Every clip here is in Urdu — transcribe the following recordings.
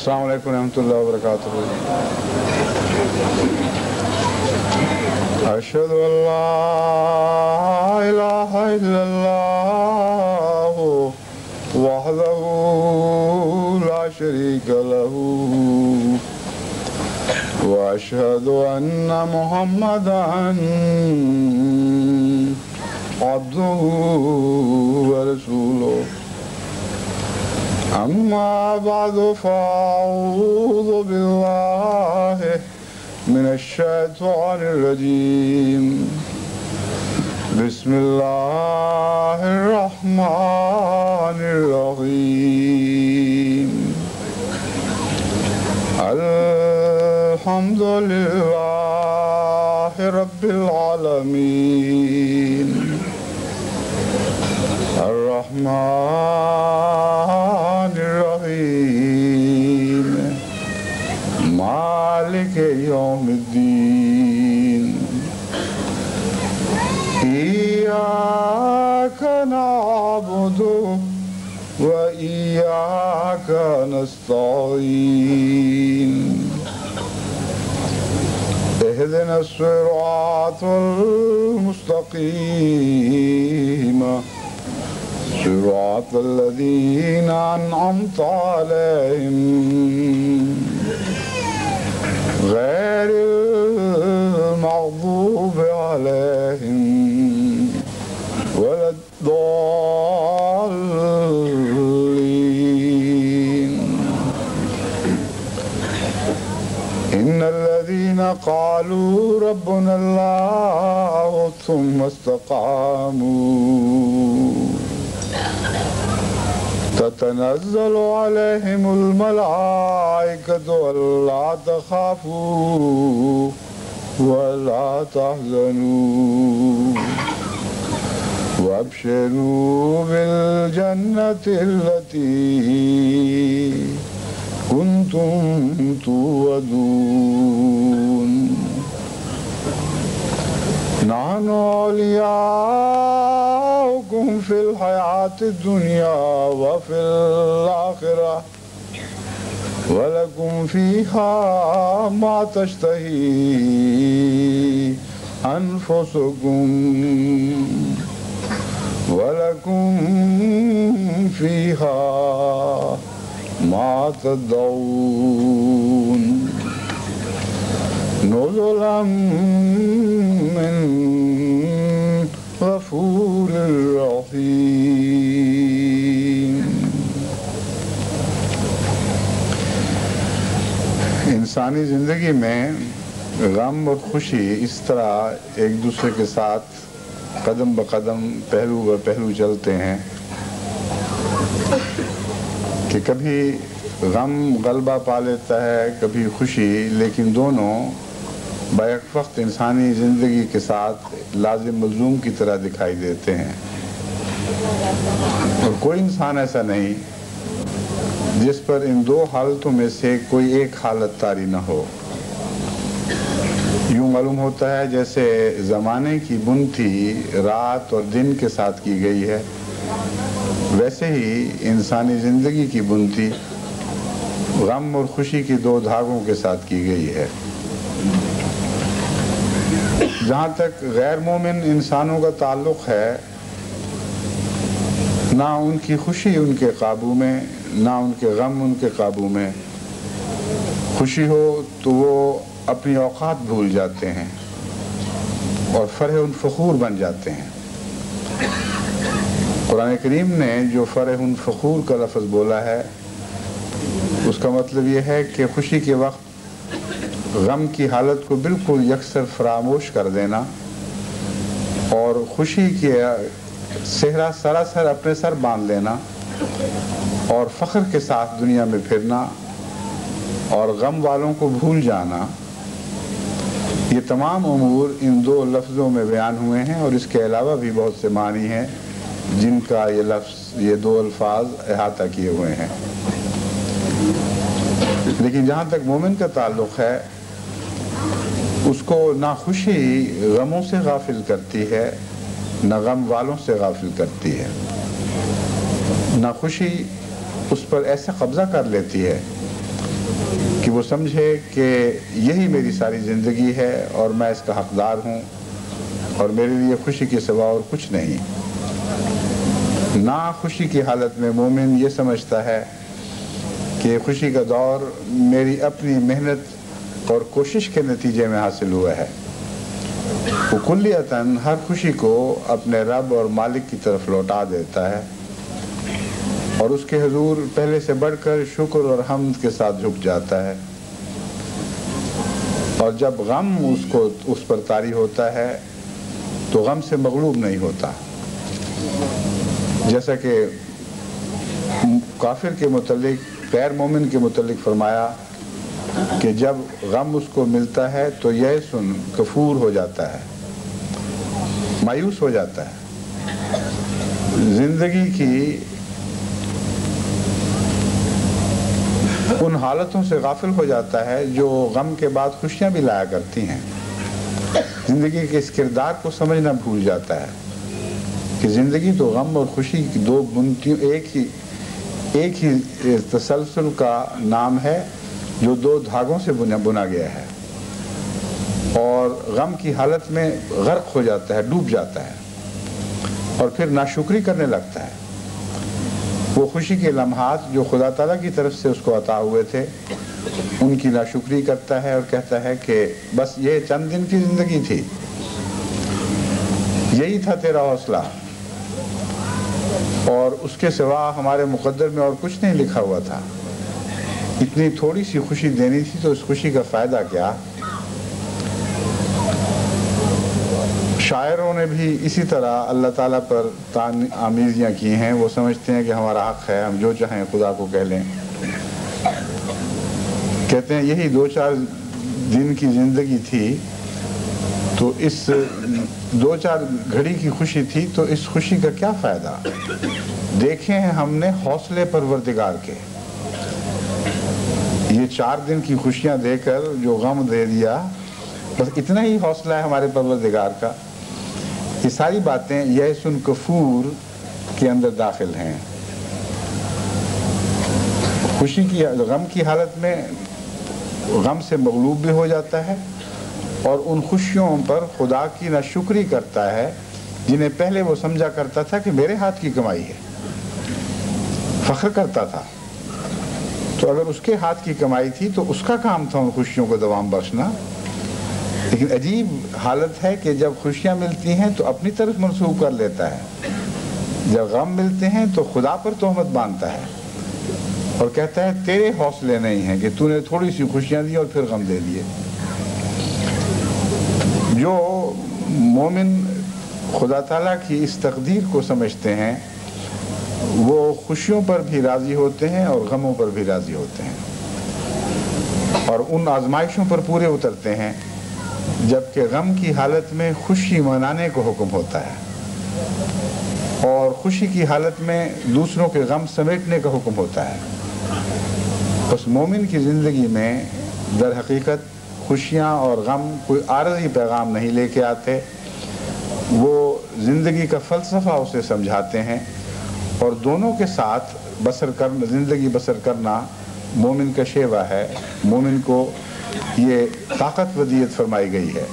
السلام علیکم ورحمۃ اللہ وبرکاتہ. اشہد ان لا الہ الا اللہ وحدہ لا شریک لہ واشہد ان محمدا عبدہ ورسولہ. اما بعد فاعوذ باللہ من الشیطان الرجیم. بسم اللہ الرحمن الرحیم. الحمد للہ رب العالمین الرحمن الرحیم مالک یوم الدین. ایاک نعبد و ایاک نستعین. اہدنا الصراط المستقیم صراط الذین انعمت علیہم غیر المغضوب علیہم ولا الضالین. ان الذین قالوا ربنا اللہ ثم استقاموا تتنزل عليهم الملائكة ألا تخافوا ولا تحزنوا وابشروا بالجنة التي كنتم توعدون. نحن أولياؤكم في الحياة الدنيا وفي الآخرة ولكم فيها ما تشتهي أنفسكم ولكم فيها ما تدعون. نزلا من غفور رحیم. انسانی زندگی میں غم اور خوشی اس طرح ایک دوسرے کے ساتھ قدم بقدم پہلو بہ پہلو چلتے ہیں کہ کبھی غم غلبہ پا لیتا ہے کبھی خوشی، لیکن دونوں بیک وقت انسانی زندگی کے ساتھ لازم ملزوم کی طرح دکھائی دیتے ہیں. اور کوئی انسان ایسا نہیں جس پر ان دو حالتوں میں سے کوئی ایک حالت طاری نہ ہو. یوں معلوم ہوتا ہے جیسے زمانے کی بنتی رات اور دن کے ساتھ کی گئی ہے، ویسے ہی انسانی زندگی کی بنتی غم اور خوشی کی دو دھاگوں کے ساتھ کی گئی ہے. جہاں تک غیر مومن انسانوں کا تعلق ہے، نہ ان کی خوشی ان کے قابو میں نہ ان کے غم ان کے قابو میں. خوشی ہو تو وہ اپنی اوقات بھول جاتے ہیں اور فرح فخور بن جاتے ہیں. قرآن کریم نے جو فرح فخور کا لفظ بولا ہے اس کا مطلب یہ ہے کہ خوشی کے وقت غم کی حالت کو بالکل یکسر فراموش کر دینا اور خوشی کے صحرا سراسر اپنے سر باندھ لینا اور فخر کے ساتھ دنیا میں پھرنا اور غم والوں کو بھول جانا. یہ تمام امور ان دو لفظوں میں بیان ہوئے ہیں اور اس کے علاوہ بھی بہت سے معنی ہیں جن کا یہ دو الفاظ احاطہ کیے ہوئے ہیں. لیکن جہاں تک مومن کا تعلق ہے اس کو نہ خوشی غموں سے غافل کرتی ہے نہ غم والوں سے غافل کرتی ہے. نہ خوشی اس پر ایسے قبضہ کر لیتی ہے کہ وہ سمجھے کہ یہی میری ساری زندگی ہے اور میں اس کا حقدار ہوں اور میرے لیے خوشی کے سوا اور کچھ نہیں۔ نا خوشی کی حالت میں مومن یہ سمجھتا ہے کہ خوشی کا دور میری اپنی محنت اور کوشش کے نتیجے میں حاصل ہوا ہے۔ وہ کلیتاً ہر خوشی کو اپنے رب اور مالک کی طرف لوٹا دیتا ہے اور اس کے حضور پہلے سے بڑھ کر شکر اور حمد کے ساتھ جھک جاتا ہے، اور جب غم اس پر طاری ہوتا ہے تو غم سے مغلوب نہیں ہوتا۔ جیسا کہ کافر کے متعلق غیر مومن کے متعلق فرمایا کہ جب غم اس کو ملتا ہے تو یئسن کفور ہو جاتا ہے، مایوس ہو جاتا ہے، زندگی کی ان حالتوں سے غافل ہو جاتا ہے جو غم کے بعد خوشیاں بھی لایا کرتی ہیں۔ زندگی کے اس کردار کو سمجھنا بھول جاتا ہے کہ زندگی تو غم اور خوشی کی دو بنتیوں ایک ہی تسلسل کا نام ہے جو دو دھاگوں سے بنا گیا ہے، اور غم کی حالت میں غرق ہو جاتا ہے، ڈوب جاتا ہے اور پھر ناشکری کرنے لگتا ہے۔ وہ خوشی کے لمحات جو خدا تعالیٰ کی طرف سے اس کو عطا ہوئے تھے ان کی ناشکری کرتا ہے اور کہتا ہے کہ بس یہ چند دن کی زندگی تھی، یہی تھا تیرا حوصلہ، اور اس کے سوا ہمارے مقدر میں اور کچھ نہیں لکھا ہوا تھا۔ اتنی تھوڑی سی خوشی دینی تھی تو اس خوشی کا فائدہ کیا؟ شاعروں نے بھی اسی طرح اللہ تعالیٰ پر آمیزیاں کی ہیں۔ وہ سمجھتے ہیں کہ ہمارا حق ہے، ہم جو چاہیں خدا کو کہہ لیں۔ کہتے ہیں یہی 2-4 دن کی زندگی تھی تو اس 2-4 گھڑی کی خوشی تھی تو اس خوشی کا کیا فائدہ؟ دیکھیں ہیں ہم نے حوصلے پروردگار کے، یہ 4 دن کی خوشیاں دے کر جو غم دے دیا، بس اتنا ہی حوصلہ ہے ہمارے پروردگار کا۔ یہ ساری باتیں یئسن کفور کے اندر داخل ہیں۔ خوشی کی غم کی حالت میں غم سے مغلوب بھی ہو جاتا ہے اور ان خوشیوں پر خدا کی ناشکری کرتا ہے جنہیں پہلے وہ سمجھا کرتا تھا کہ میرے ہاتھ کی کمائی ہے، فخر کرتا تھا۔ تو اگر اس کے ہاتھ کی کمائی تھی تو اس کا کام تھا ان خوشیوں کو دوام بخشنا۔ لیکن عجیب حالت ہے کہ جب خوشیاں ملتی ہیں تو اپنی طرف منسوب کر لیتا ہے، جب غم ملتے ہیں تو خدا پر تہمت باندھتا ہے اور کہتا ہے تیرے حوصلے نہیں ہیں کہ تو نے تھوڑی سی خوشیاں دی اور پھر غم دے دیے۔ جو مومن خدا تعالیٰ کی اس تقدیر کو سمجھتے ہیں وہ خوشیوں پر بھی راضی ہوتے ہیں اور غموں پر بھی راضی ہوتے ہیں، اور ان آزمائشوں پر پورے اترتے ہیں جبکہ غم کی حالت میں خوشی منانے کو حکم ہوتا ہے اور خوشی کی حالت میں دوسروں کے غم سمیٹنے کا حکم ہوتا ہے۔ بس مومن کی زندگی میں در حقیقت خوشیاں اور غم کوئی عارضی پیغام نہیں لے کے آتے، وہ زندگی کا فلسفہ اسے سمجھاتے ہیں، اور دونوں کے ساتھ زندگی بسر کرنا مومن کا شیوہ ہے۔ مومن کو یہ طاقت ودیت فرمائی گئی ہے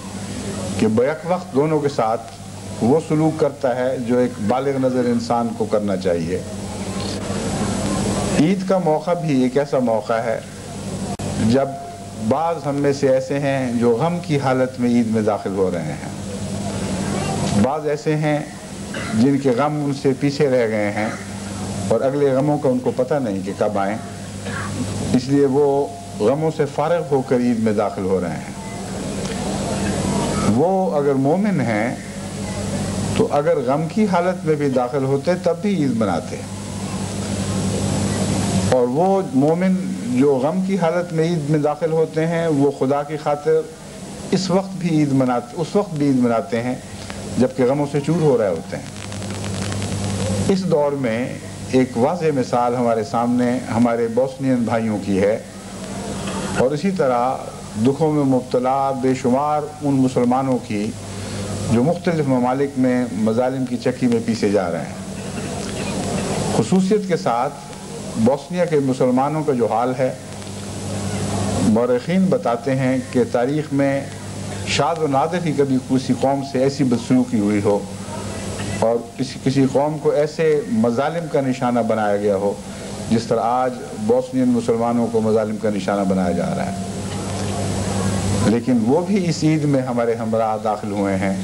کہ بیک وقت دونوں کے ساتھ وہ سلوک کرتا ہے جو ایک بالغ نظر انسان کو کرنا چاہیے۔ عید کا موقع بھی ایک ایسا موقع ہے جب بعض ہم میں سے ایسے ہیں جو غم کی حالت میں عید میں داخل ہو رہے ہیں، بعض ایسے ہیں جن کے غم ان سے پیچھے رہ گئے ہیں اور اگلے غموں کا ان کو پتہ نہیں کہ کب آئیں، اس لیے وہ غموں سے فارغ ہو کر عید میں داخل ہو رہے ہیں۔ وہ اگر مومن ہیں تو اگر غم کی حالت میں بھی داخل ہوتے تب بھی عید مناتے، اور وہ مومن جو غم کی حالت میں عید میں داخل ہوتے ہیں وہ خدا کی خاطر اس وقت بھی عید مناتے ہیں جبکہ غموں سے چور ہو رہے ہوتے ہیں۔ اس دور میں ایک واضح مثال ہمارے سامنے ہمارے بوسنین بھائیوں کی ہے، اور اسی طرح دکھوں میں مبتلا بے شمار ان مسلمانوں کی جو مختلف ممالک میں مظالم کی چکی میں پیسے جا رہے ہیں۔ خصوصیت کے ساتھ بوسنیا کے مسلمانوں کا جو حال ہے، مورخین بتاتے ہیں کہ تاریخ میں شاذ و نادر ہی کبھی کسی قوم سے ایسی بدسلوکی ہوئی ہو اور کسی قوم کو ایسے مظالم کا نشانہ بنایا گیا ہو جس طرح آج بوسنین مسلمانوں کو مظالم کا نشانہ بنایا جا رہا ہے۔ لیکن وہ بھی اس عید میں ہمارے ہمراہ داخل ہوئے ہیں،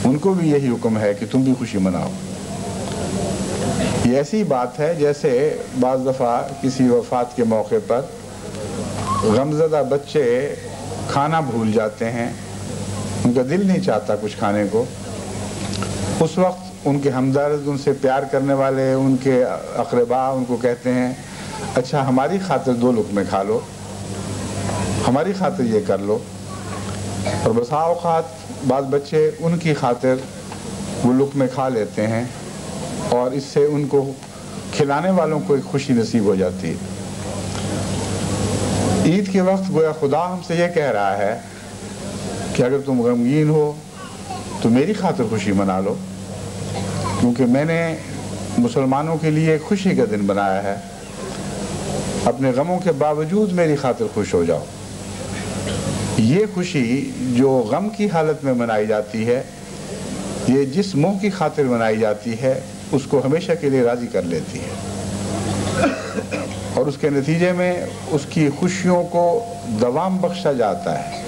ان کو بھی یہی حکم ہے کہ تم بھی خوشی مناؤ۔ یہ ایسی بات ہے جیسے بعض دفعہ کسی وفات کے موقع پر غمزدہ بچے کھانا بھول جاتے ہیں، ان کا دل نہیں چاہتا کچھ کھانے کو، اس وقت ان کے ہمدرد، ان سے پیار کرنے والے، ان کے اقربا ان کو کہتے ہیں اچھا ہماری خاطر 2 لقمے کھا لو، ہماری خاطر یہ کر لو، اور بسا اوقات بعض بچے ان کی خاطر وہ لقمے کھا لیتے ہیں اور اس سے ان کو کھلانے والوں کو ایک خوشی نصیب ہو جاتی ہے۔ عید کے وقت گویا خدا ہم سے یہ کہہ رہا ہے کہ اگر تم غمگین ہو تو میری خاطر خوشی منا لو، کیونکہ میں نے مسلمانوں کے لیے ایک خوشی کا دن بنایا ہے، اپنے غموں کے باوجود میری خاطر خوش ہو جاؤ۔ یہ خوشی جو غم کی حالت میں منائی جاتی ہے، یہ جس منہ کی خاطر منائی جاتی ہے اس کو ہمیشہ کے لیے راضی کر لیتی ہے، اور اس کے نتیجے میں اس کی خوشیوں کو دوام بخشا جاتا ہے،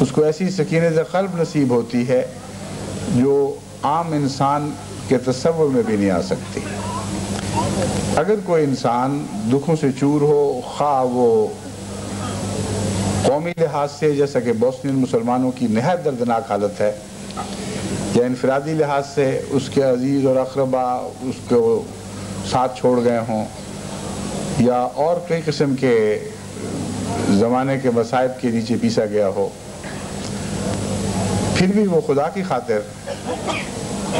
اس کو ایسی سکینت قلب نصیب ہوتی ہے جو عام انسان کے تصور میں بھی نہیں آ سکتی۔ اگر کوئی انسان دکھوں سے چور ہو، خواہ وہ قومی لحاظ سے جیسا کہ بوسنین مسلمانوں کی نہایت دردناک حالت ہے، یا انفرادی لحاظ سے اس کے عزیز اور اقربا اس کو ساتھ چھوڑ گئے ہوں، یا اور کئی قسم کے زمانے کے مصائب کے نیچے پیسا گیا ہو، پھر بھی وہ خدا کی خاطر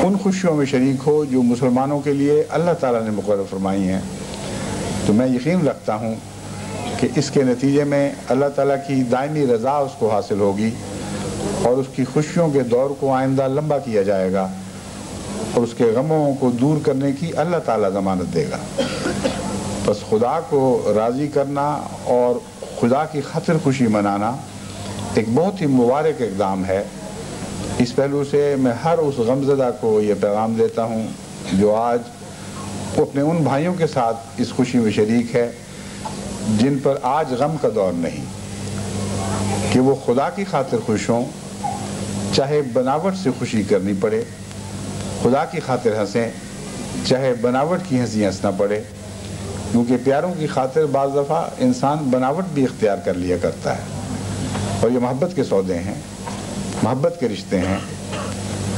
ان خوشیوں میں شریک ہو جو مسلمانوں کے لیے اللہ تعالیٰ نے مقرر فرمائی ہیں، تو میں یقین رکھتا ہوں کہ اس کے نتیجے میں اللہ تعالیٰ کی دائمی رضا اس کو حاصل ہوگی اور اس کی خوشیوں کے دور کو آئندہ لمبا کیا جائے گا اور اس کے غموں کو دور کرنے کی اللہ تعالیٰ ضمانت دے گا۔ بس خدا کو راضی کرنا اور خدا کی خاطر خوشی منانا ایک بہت ہی مبارک اقدام ہے۔ اس پہلو سے میں ہر اس غمزدہ کو یہ پیغام دیتا ہوں جو آج اپنے ان بھائیوں کے ساتھ اس خوشی میں شریک ہے جن پر آج غم کا دور نہیں، کہ وہ خدا کی خاطر خوش ہوں، چاہے بناوٹ سے خوشی کرنی پڑے، خدا کی خاطر ہنسیں چاہے بناوٹ کی ہنسی ہنسنا پڑے، کیونکہ پیاروں کی خاطر بعض دفعہ انسان بناوٹ بھی اختیار کر لیا کرتا ہے، اور یہ محبت کے سودے ہیں، محبت کے رشتے ہیں،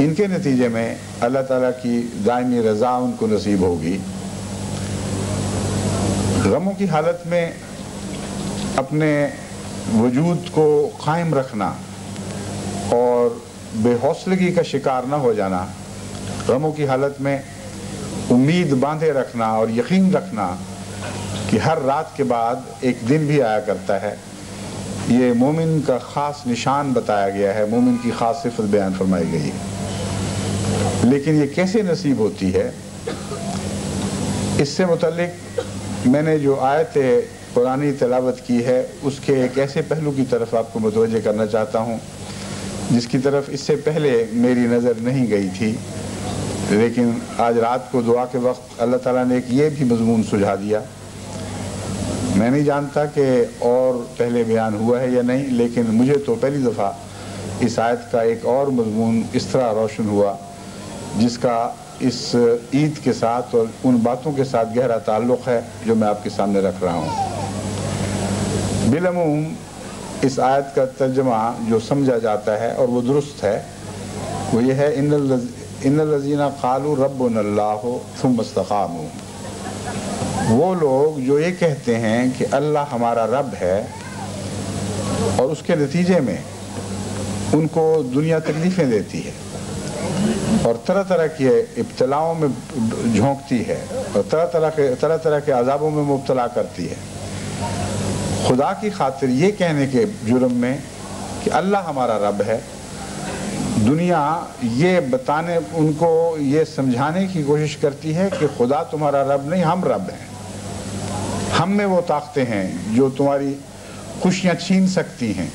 ان کے نتیجے میں اللہ تعالیٰ کی دائمی رضا ان کو نصیب ہوگی۔ غموں کی حالت میں اپنے وجود کو قائم رکھنا اور بے حوصلگی کا شکار نہ ہو جانا، غموں کی حالت میں امید باندھے رکھنا اور یقین رکھنا کہ ہر رات کے بعد ایک دن بھی آیا کرتا ہے، یہ مومن کا خاص نشان بتایا گیا ہے، مومن کی خاص صفت بیان فرمائی گئی ہے۔ لیکن یہ کیسے نصیب ہوتی ہے، اس سے متعلق میں نے جو آیت قرآنی تلاوت کی ہے اس کے ایک ایسے پہلو کی طرف آپ کو متوجہ کرنا چاہتا ہوں جس کی طرف اس سے پہلے میری نظر نہیں گئی تھی، لیکن آج رات کو دعا کے وقت اللہ تعالیٰ نے ایک یہ بھی مضمون سجھا دیا۔ میں نہیں جانتا کہ اور پہلے بیان ہوا ہے یا نہیں، لیکن مجھے تو پہلی دفعہ اس آیت کا ایک اور مضمون اس طرح روشن ہوا جس کا اس عید کے ساتھ اور ان باتوں کے ساتھ گہرا تعلق ہے جو میں آپ کے سامنے رکھ رہا ہوں۔ بالعموم اس آیت کا ترجمہ جو سمجھا جاتا ہے اور وہ درست ہے وہ یہ ہے ان الذین قالوا ربنا اللہ ثم استقاموا، وہ لوگ جو یہ کہتے ہیں کہ اللہ ہمارا رب ہے اور اس کے نتیجے میں ان کو دنیا تکلیفیں دیتی ہے اور طرح طرح کے ابتلاؤں میں جھونکتی ہے اور طرح طرح کے عذابوں میں مبتلا کرتی ہے، خدا کی خاطر یہ کہنے کے جرم میں کہ اللہ ہمارا رب ہے، دنیا یہ بتانے ان کو یہ سمجھانے کی کوشش کرتی ہے کہ خدا تمہارا رب نہیں، ہم رب ہیں، ہم میں وہ طاقتیں ہیں جو تمہاری خوشیاں چھین سکتی ہیں،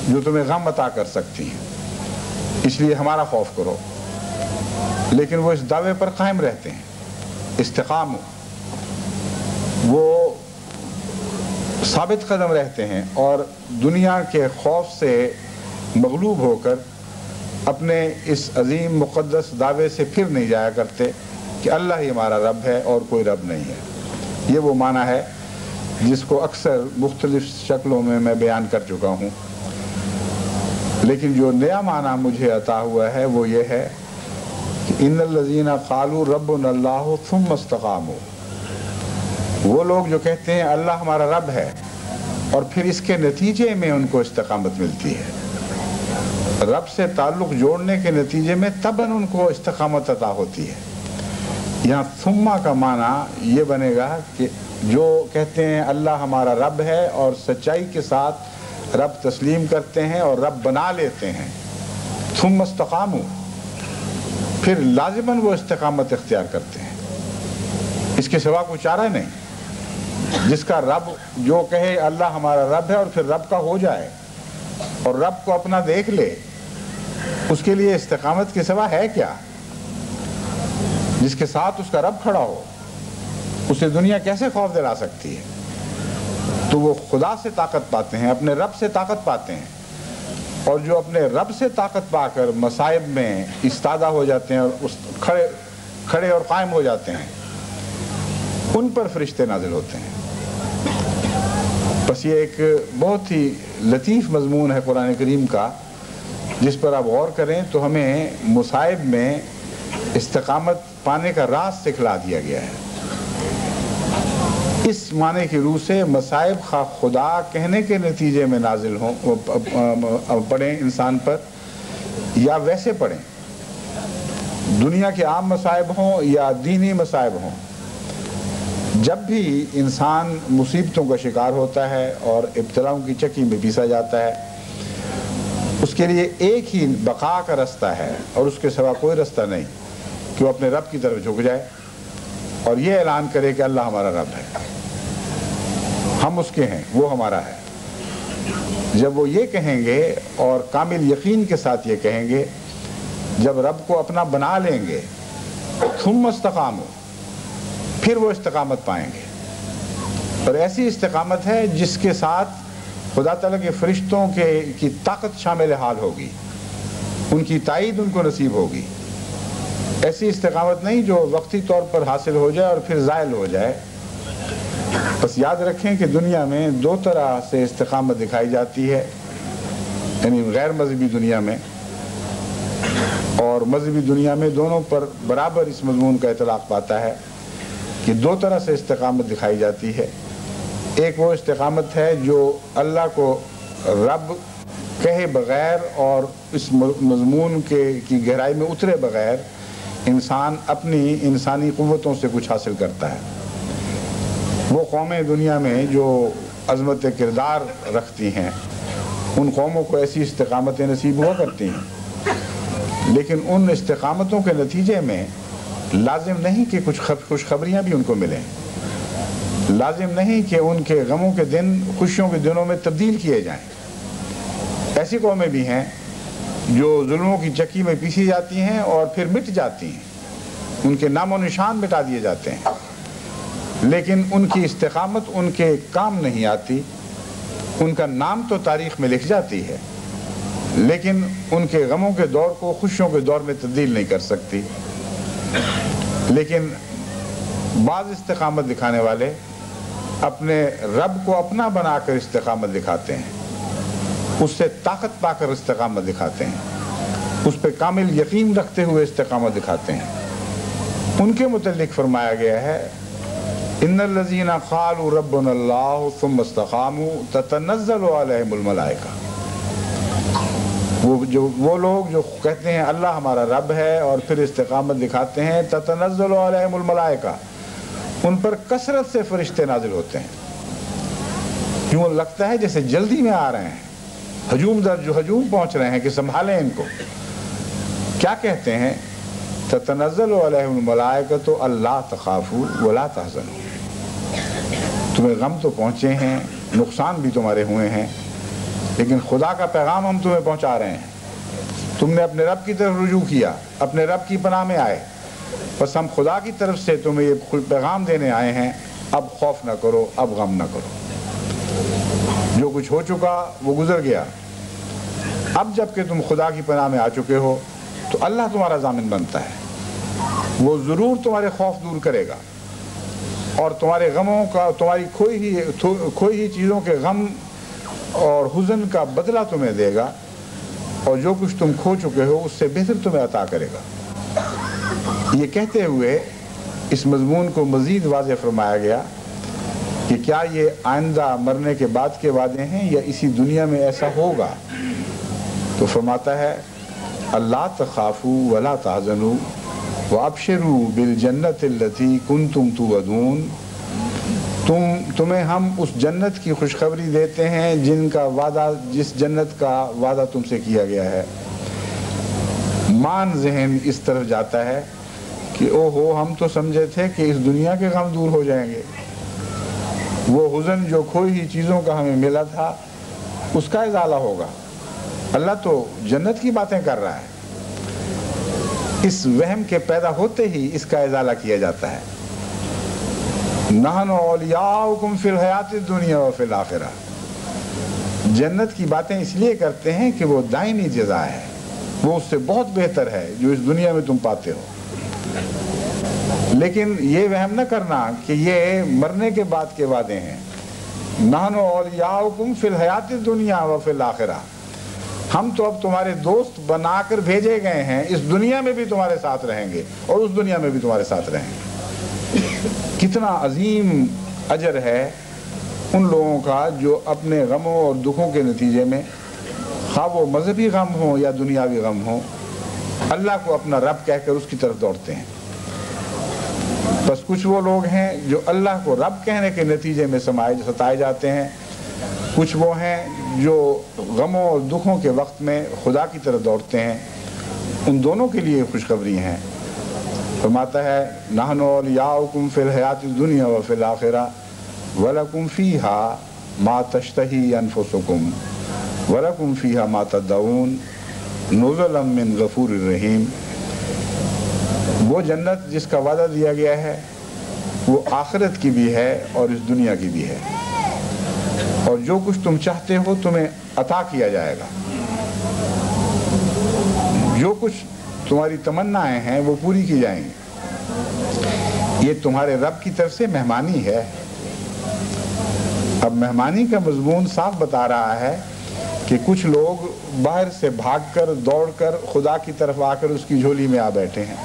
جو تمہیں غم عطا کر سکتی ہیں، اس لیے ہمارا خوف کرو۔ لیکن وہ اس دعوے پر قائم رہتے ہیں، استقاموا، وہ ثابت قدم رہتے ہیں اور دنیا کے خوف سے مغلوب ہو کر اپنے اس عظیم مقدس دعوے سے پھر نہیں جایا کرتے کہ اللہ ہی ہمارا رب ہے اور کوئی رب نہیں ہے۔ یہ وہ معنی ہے جس کو اکثر مختلف شکلوں میں بیان کر چکا ہوں، لیکن جو نیا معنی مجھے عطا ہوا ہے وہ یہ ہے کہ ان الذین قالوا ربنا اللہ ثم استقاموا، وہ لوگ جو کہتے ہیں اللہ ہمارا رب ہے اور پھر اس کے نتیجے میں ان کو استقامت ملتی ہے، رب سے تعلق جوڑنے کے نتیجے میں تباً ان کو استقامت عطا ہوتی ہے۔ یہاں ثم کا معنی یہ بنے گا کہ جو کہتے ہیں اللہ ہمارا رب ہے اور سچائی کے ساتھ رب تسلیم کرتے ہیں اور رب بنا لیتے ہیں، ثم استقاموا، پھر لازماً وہ استقامت اختیار کرتے ہیں، اس کے سوا کوئی چارہ نہیں۔ جس کا رب جو کہے اللہ ہمارا رب ہے اور پھر رب کا ہو جائے اور رب کو اپنا دیکھ لے، اس کے لیے استقامت کے سوا ہے کیا؟ جس کے ساتھ اس کا رب کھڑا ہو، اسے دنیا کیسے خوف دلا سکتی ہے؟ تو وہ خدا سے طاقت پاتے ہیں، اپنے رب سے طاقت پاتے ہیں، اور جو اپنے رب سے طاقت پا کر مصائب میں استادہ ہو جاتے ہیں اور کھڑے اور قائم ہو جاتے ہیں، ان پر فرشتے نازل ہوتے ہیں۔ بس یہ ایک بہت ہی لطیف مضمون ہے قرآن کریم کا، جس پر آپ غور کریں تو ہمیں مصائب میں استقامت پانے کا راز سکھلا دیا گیا ہے۔ اس معنی کی روح سے مصائب خواہ خدا کہنے کے نتیجے میں نازل ہوں پڑیں انسان پر یا ویسے پڑیں، دنیا کے عام مصائب ہوں یا دینی مصائب ہوں، جب بھی انسان مصیبتوں کا شکار ہوتا ہے اور ابتلاؤں کی چکی میں پیسا جاتا ہے، اس کے لیے ایک ہی بقا کا رستہ ہے اور اس کے سوا کوئی رستہ نہیں کہ وہ اپنے رب کی طرف جھک جائے اور یہ اعلان کرے کہ اللہ ہمارا رب ہے، ہم اس کے ہیں، وہ ہمارا ہے۔ جب وہ یہ کہیں گے اور کامل یقین کے ساتھ یہ کہیں گے، جب رب کو اپنا بنا لیں گے، ثم استقاموا، پھر وہ استقامت پائیں گے، اور ایسی استقامت ہے جس کے ساتھ خدا تعالیٰ کے فرشتوں کی طاقت شامل حال ہوگی، ان کی تائید ان کو نصیب ہوگی۔ ایسی استقامت نہیں جو وقتی طور پر حاصل ہو جائے اور پھر زائل ہو جائے۔ بس یاد رکھیں کہ دنیا میں دو طرح سے استقامت دکھائی جاتی ہے، یعنی غیر مذہبی دنیا میں اور مذہبی دنیا میں، دونوں پر برابر اس مضمون کا اطلاق پاتا ہے کہ دو طرح سے استقامت دکھائی جاتی ہے۔ ایک وہ استقامت ہے جو اللہ کو رب کہے بغیر اور اس مضمون کی گہرائی میں اترے بغیر انسان اپنی انسانی قوتوں سے کچھ حاصل کرتا ہے۔ وہ قومیں دنیا میں جو عظمت کردار رکھتی ہیں، ان قوموں کو ایسی استقامتیں نصیب ہوا کرتی ہیں، لیکن ان استقامتوں کے نتیجے میں لازم نہیں کہ کچھ خوشخبریاں بھی ان کو ملیں، لازم نہیں کہ ان کے غموں کے دن خوشیوں کے دنوں میں تبدیل کیے جائیں۔ ایسی قومیں بھی ہیں جو ظلموں کی چکی میں پیسی جاتی ہیں اور پھر مٹ جاتی ہیں، ان کے نام و نشان مٹا دیے جاتے ہیں، لیکن ان کی استقامت ان کے کام نہیں آتی۔ ان کا نام تو تاریخ میں لکھ جاتی ہے، لیکن ان کے غموں کے دور کو خوشیوں کے دور میں تبدیل نہیں کر سکتی۔ لیکن بعض استقامت دکھانے والے اپنے رب کو اپنا بنا کر استقامت دکھاتے ہیں، اس سے طاقت پا کر استقامت دکھاتے ہیں، اس پہ کامل یقین رکھتے ہوئے استقامت دکھاتے ہیں۔ ان کے متعلق فرمایا گیا ہے ان الذین قالوا ربنا اللہ ثم استقاموا تتنزل علیہم الملائکہ، وہ لوگ جو کہتے ہیں اللہ ہمارا رب ہے اور پھر استقامت دکھاتے ہیں، تتنزل علیہم الملائکہ، ان پر کثرت سے فرشتے نازل ہوتے ہیں، یوں لگتا ہے جیسے جلدی میں آ رہے ہیں، ہجوم در جو ہجوم پہنچ رہے ہیں کہ سنبھالیں ان کو۔ کیا کہتے ہیں؟ تتنزل علیہم الملائکۃ الا تخافوا ولا تحزنوا، تمہیں غم تو پہنچے ہیں نقصان بھی تمہارے ہوئے ہیں، لیکن خدا کا پیغام ہم تمہیں پہنچا رہے ہیں۔ تم نے اپنے رب کی طرف رجوع کیا، اپنے رب کی پناہ میں آئے، بس ہم خدا کی طرف سے تمہیں یہ پیغام دینے آئے ہیں، اب خوف نہ کرو، اب غم نہ کرو۔ جو کچھ ہو چکا وہ گزر گیا، اب جب کہ تم خدا کی پناہ میں آ چکے ہو تو اللہ تمہارا ضامن بنتا ہے، وہ ضرور تمہارے خوف دور کرے گا اور تمہارے غموں کا، تمہاری کھوئی ہوئی چیزوں کے غم اور حزن کا بدلہ تمہیں دے گا، اور جو کچھ تم کھو چکے ہو اس سے بہتر تمہیں عطا کرے گا۔ یہ کہتے ہوئے اس مضمون کو مزید واضح فرمایا گیا کہ کیا یہ آئندہ مرنے کے بعد کے وعدے ہیں یا اسی دنیا میں ایسا ہوگا؟ تو فرماتا ہے اللہ تخافوا ولا تحزنوا وابشروا بالجنۃ التی کنتم توعدون، تمہیں ہم اس جنت کی خوشخبری دیتے ہیں جس جنت کا وعدہ تم سے کیا گیا ہے۔ مان ذہن اس طرف جاتا ہے کہ او ہو، ہم تو سمجھے تھے کہ اس دنیا کے غم دور ہو جائیں گے، وہ حزن جو کھوئی ہوئی چیزوں کا ہمیں ملا تھا اس کا ازالہ ہوگا۔ اللہ تو جنت کی باتیں کر رہا ہے، اس وہم کے پیدا ہوتے ہی اس کا ازالہ کیا جاتا ہے۔ نحن اولیاؤکم فی الحیات الدنیا وفی الآخرہ، جنت کی باتیں اس لیے کرتے ہیں کہ وہ دائمی جزا ہے، وہ اس سے بہت بہتر ہے جو اس دنیا میں تم پاتے ہو۔ لیکن یہ وہم نہ کرنا کہ یہ مرنے کے بعد کے وعدے ہیں۔ نحن اولیاؤکم فی الحیات الدنیا وفی الآخرہ، ہم تو اب تمہارے دوست بنا کر بھیجے گئے ہیں، اس دنیا میں بھی تمہارے ساتھ رہیں گے اور اس دنیا میں بھی تمہارے ساتھ رہیں گے۔ کتنا عظیم اجر ہے ان لوگوں کا جو اپنے غموں اور دکھوں کے نتیجے میں، خواہ وہ مذہبی غم ہوں یا دنیاوی غم ہوں، اللہ کو اپنا رب کہہ کر اس کی طرف دوڑتے ہیں۔ بس کچھ وہ لوگ ہیں جو اللہ کو رب کہنے کے نتیجے میں ستائے جاتے ہیں، کچھ وہ ہیں جو غموں اور دکھوں کے وقت میں خدا کی طرف دوڑتے ہیں۔ ان دونوں کے لیے خوشخبری ہیں۔ فرماتا ہے نحن اولیاؤکم فی الحیات الدنیا وفی الآخرہ ولکم فیہا ما تشتہی انفسکم ولکم فیہا ما تدعون نزلا من غفور الرحیم۔ وہ جنت جس کا وعدہ دیا گیا ہے وہ آخرت کی بھی ہے اور اس دنیا کی بھی ہے، اور جو کچھ تم چاہتے ہو تمہیں عطا کیا جائے گا، جو کچھ تمہاری تمنائیں ہیں وہ پوری کی جائیں گی۔ یہ تمہارے رب کی طرف سے مہمانی ہے۔ اب مہمانی کا مضمون صاف بتا رہا ہے کہ کچھ لوگ باہر سے بھاگ کر دوڑ کر خدا کی طرف آ کر اس کی جھولی میں آ بیٹھے ہیں،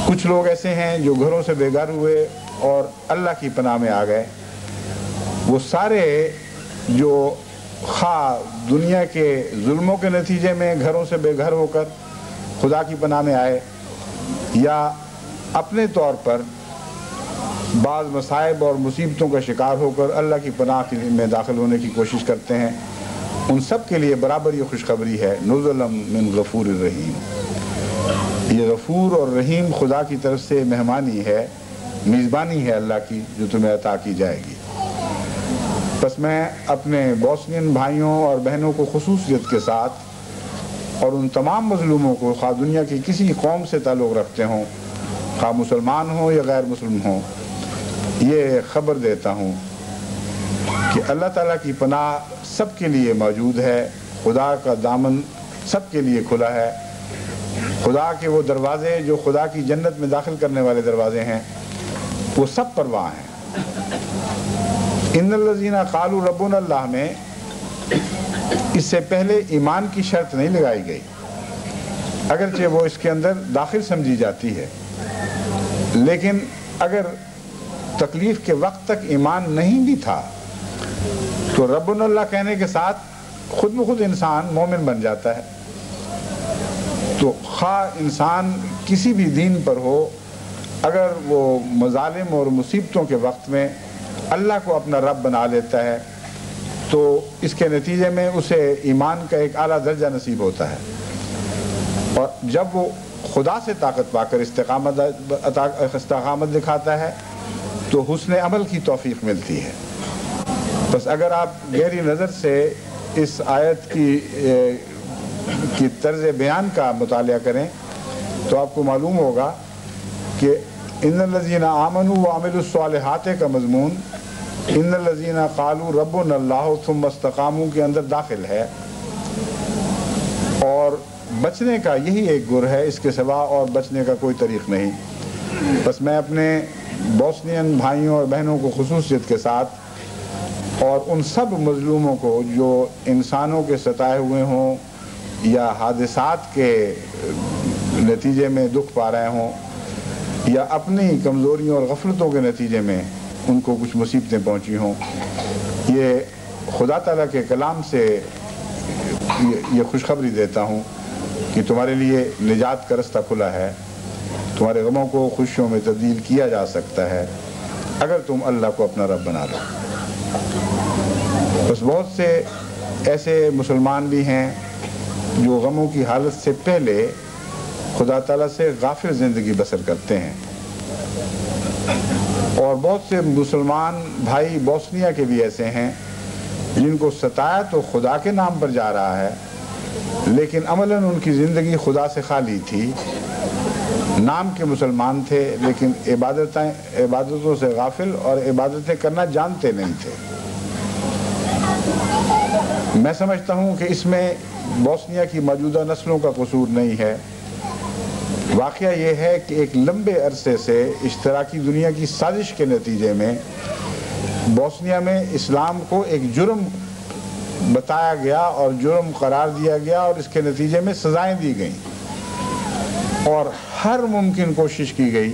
کچھ لوگ ایسے ہیں جو گھروں سے بے گھر ہوئے اور اللہ کی پناہ میں آ گئے۔ وہ سارے جو خواہ دنیا کے ظلموں کے نتیجے میں گھروں سے بے گھر ہو کر خدا کی پناہ میں آئے، یا اپنے طور پر بعض مصائب اور مصیبتوں کا شکار ہو کر اللہ کی پناہ میں داخل ہونے کی کوشش کرتے ہیں، ان سب کے لیے برابر یہ خوشخبری ہے نزلا من غفور الرحیم۔ یہ غفور اور رحیم خدا کی طرف سے مہمانی ہے، میزبانی ہے اللہ کی جو تمہیں عطا کی جائے گی۔ بس میں اپنے بوسنین بھائیوں اور بہنوں کو خصوصیت کے ساتھ اور ان تمام مظلوموں کو خواہ دنیا کی کسی قوم سے تعلق رکھتے ہوں، خواہ مسلمان ہوں یا غیر مسلم ہوں، یہ خبر دیتا ہوں کہ اللہ تعالیٰ کی پناہ سب کے لیے موجود ہے، خدا کا دامن سب کے لیے کھلا ہے، خدا کے وہ دروازے جو خدا کی جنت میں داخل کرنے والے دروازے ہیں وہ سب پر وہاں ہیں۔ ان الذین قالوا ربنا اللہ میں اس سے پہلے ایمان کی شرط نہیں لگائی گئی، اگرچہ وہ اس کے اندر داخل سمجھی جاتی ہے، لیکن اگر تکلیف کے وقت تک ایمان نہیں بھی تھا تو ربنا اللہ کہنے کے ساتھ خود بخود انسان مومن بن جاتا ہے۔ تو خواہ انسان کسی بھی دین پر ہو، اگر وہ مظالم اور مصیبتوں کے وقت میں اللہ کو اپنا رب بنا لیتا ہے تو اس کے نتیجے میں اسے ایمان کا ایک اعلیٰ درجہ نصیب ہوتا ہے، اور جب وہ خدا سے طاقت پا کر استقامت دکھاتا ہے تو حسن عمل کی توفیق ملتی ہے۔ بس اگر آپ گہری نظر سے اس آیت کی طرز بیان کا مطالعہ کریں تو آپ کو معلوم ہوگا کہ ان الذین آمنوا وعملوا الصالحات کا مضمون ان الذین قالوا ربنا اللہ ثم استقاموا کے اندر داخل ہے، اور بچنے کا یہی ایک گر ہے، اس کے سوا اور بچنے کا کوئی طریق نہیں۔ بس میں اپنے بوسنین بھائیوں اور بہنوں کو خصوصیت کے ساتھ اور ان سب مظلوموں کو جو انسانوں کے ستائے ہوئے ہوں یا حادثات کے نتیجے میں دکھ پا رہے ہوں یا اپنی کمزوریوں اور غفلتوں کے نتیجے میں ان کو کچھ مصیبتیں پہنچی ہوں، یہ خدا تعالیٰ کے کلام سے یہ خوشخبری دیتا ہوں کہ تمہارے لیے نجات کا رستہ کھلا ہے، تمہارے غموں کو خوشیوں میں تبدیل کیا جا سکتا ہے اگر تم اللہ کو اپنا رب بنا لو۔ بس بہت سے ایسے مسلمان بھی ہیں جو غموں کی حالت سے پہلے خدا تعالیٰ سے غافل زندگی بسر کرتے ہیں، اور بہت سے مسلمان بھائی بوسنیا کے بھی ایسے ہیں جن کو ستایا تو خدا کے نام پر جا رہا ہے لیکن عملاً ان کی زندگی خدا سے خالی تھی، نام کے مسلمان تھے لیکن عبادتوں سے غافل اور عبادتیں کرنا جانتے نہیں تھے۔ میں سمجھتا ہوں کہ اس میں بوسنیا کی موجودہ نسلوں کا قصور نہیں ہے، واقعہ یہ ہے کہ ایک لمبے عرصے سے اشتراکی دنیا کی سازش کے نتیجے میں بوسنیا میں اسلام کو ایک جرم بتایا گیا اور جرم قرار دیا گیا اور اس کے نتیجے میں سزائیں دی گئیں، اور ہر ممکن کوشش کی گئی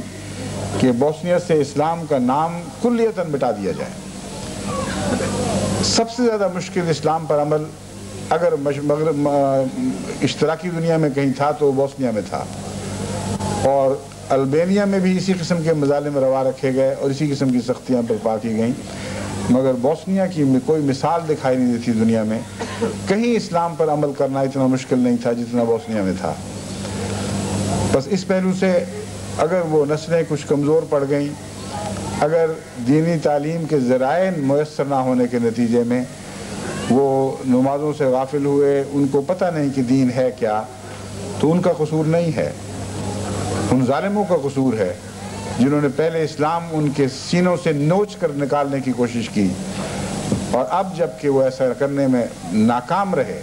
کہ بوسنیا سے اسلام کا نام کلیتاً مٹا دیا جائے۔ سب سے زیادہ مشکل اسلام پر عمل اگر اشتراکی دنیا میں کہیں تھا تو بوسنیا میں تھا، اور البینیا میں بھی اسی قسم کے مظالم روا رکھے گئے اور اسی قسم کی سختیاں برپا کی گئیں، مگر بوسنیا کی کوئی مثال دکھائی نہیں دیتی دنیا میں، کہیں اسلام پر عمل کرنا اتنا مشکل نہیں تھا جتنا بوسنیا میں تھا۔ بس اس پہلو سے اگر وہ نسلیں کچھ کمزور پڑ گئیں، اگر دینی تعلیم کے ذرائع میسر نہ ہونے کے نتیجے میں وہ نمازوں سے غافل ہوئے، ان کو پتہ نہیں کہ دین ہے کیا، تو ان کا قصور نہیں ہے، ان ظالموں کا قصور ہے جنہوں نے پہلے اسلام ان کے سینوں سے نوچ کر نکالنے کی کوشش کی، اور اب جب کہ وہ ایسا کرنے میں ناکام رہے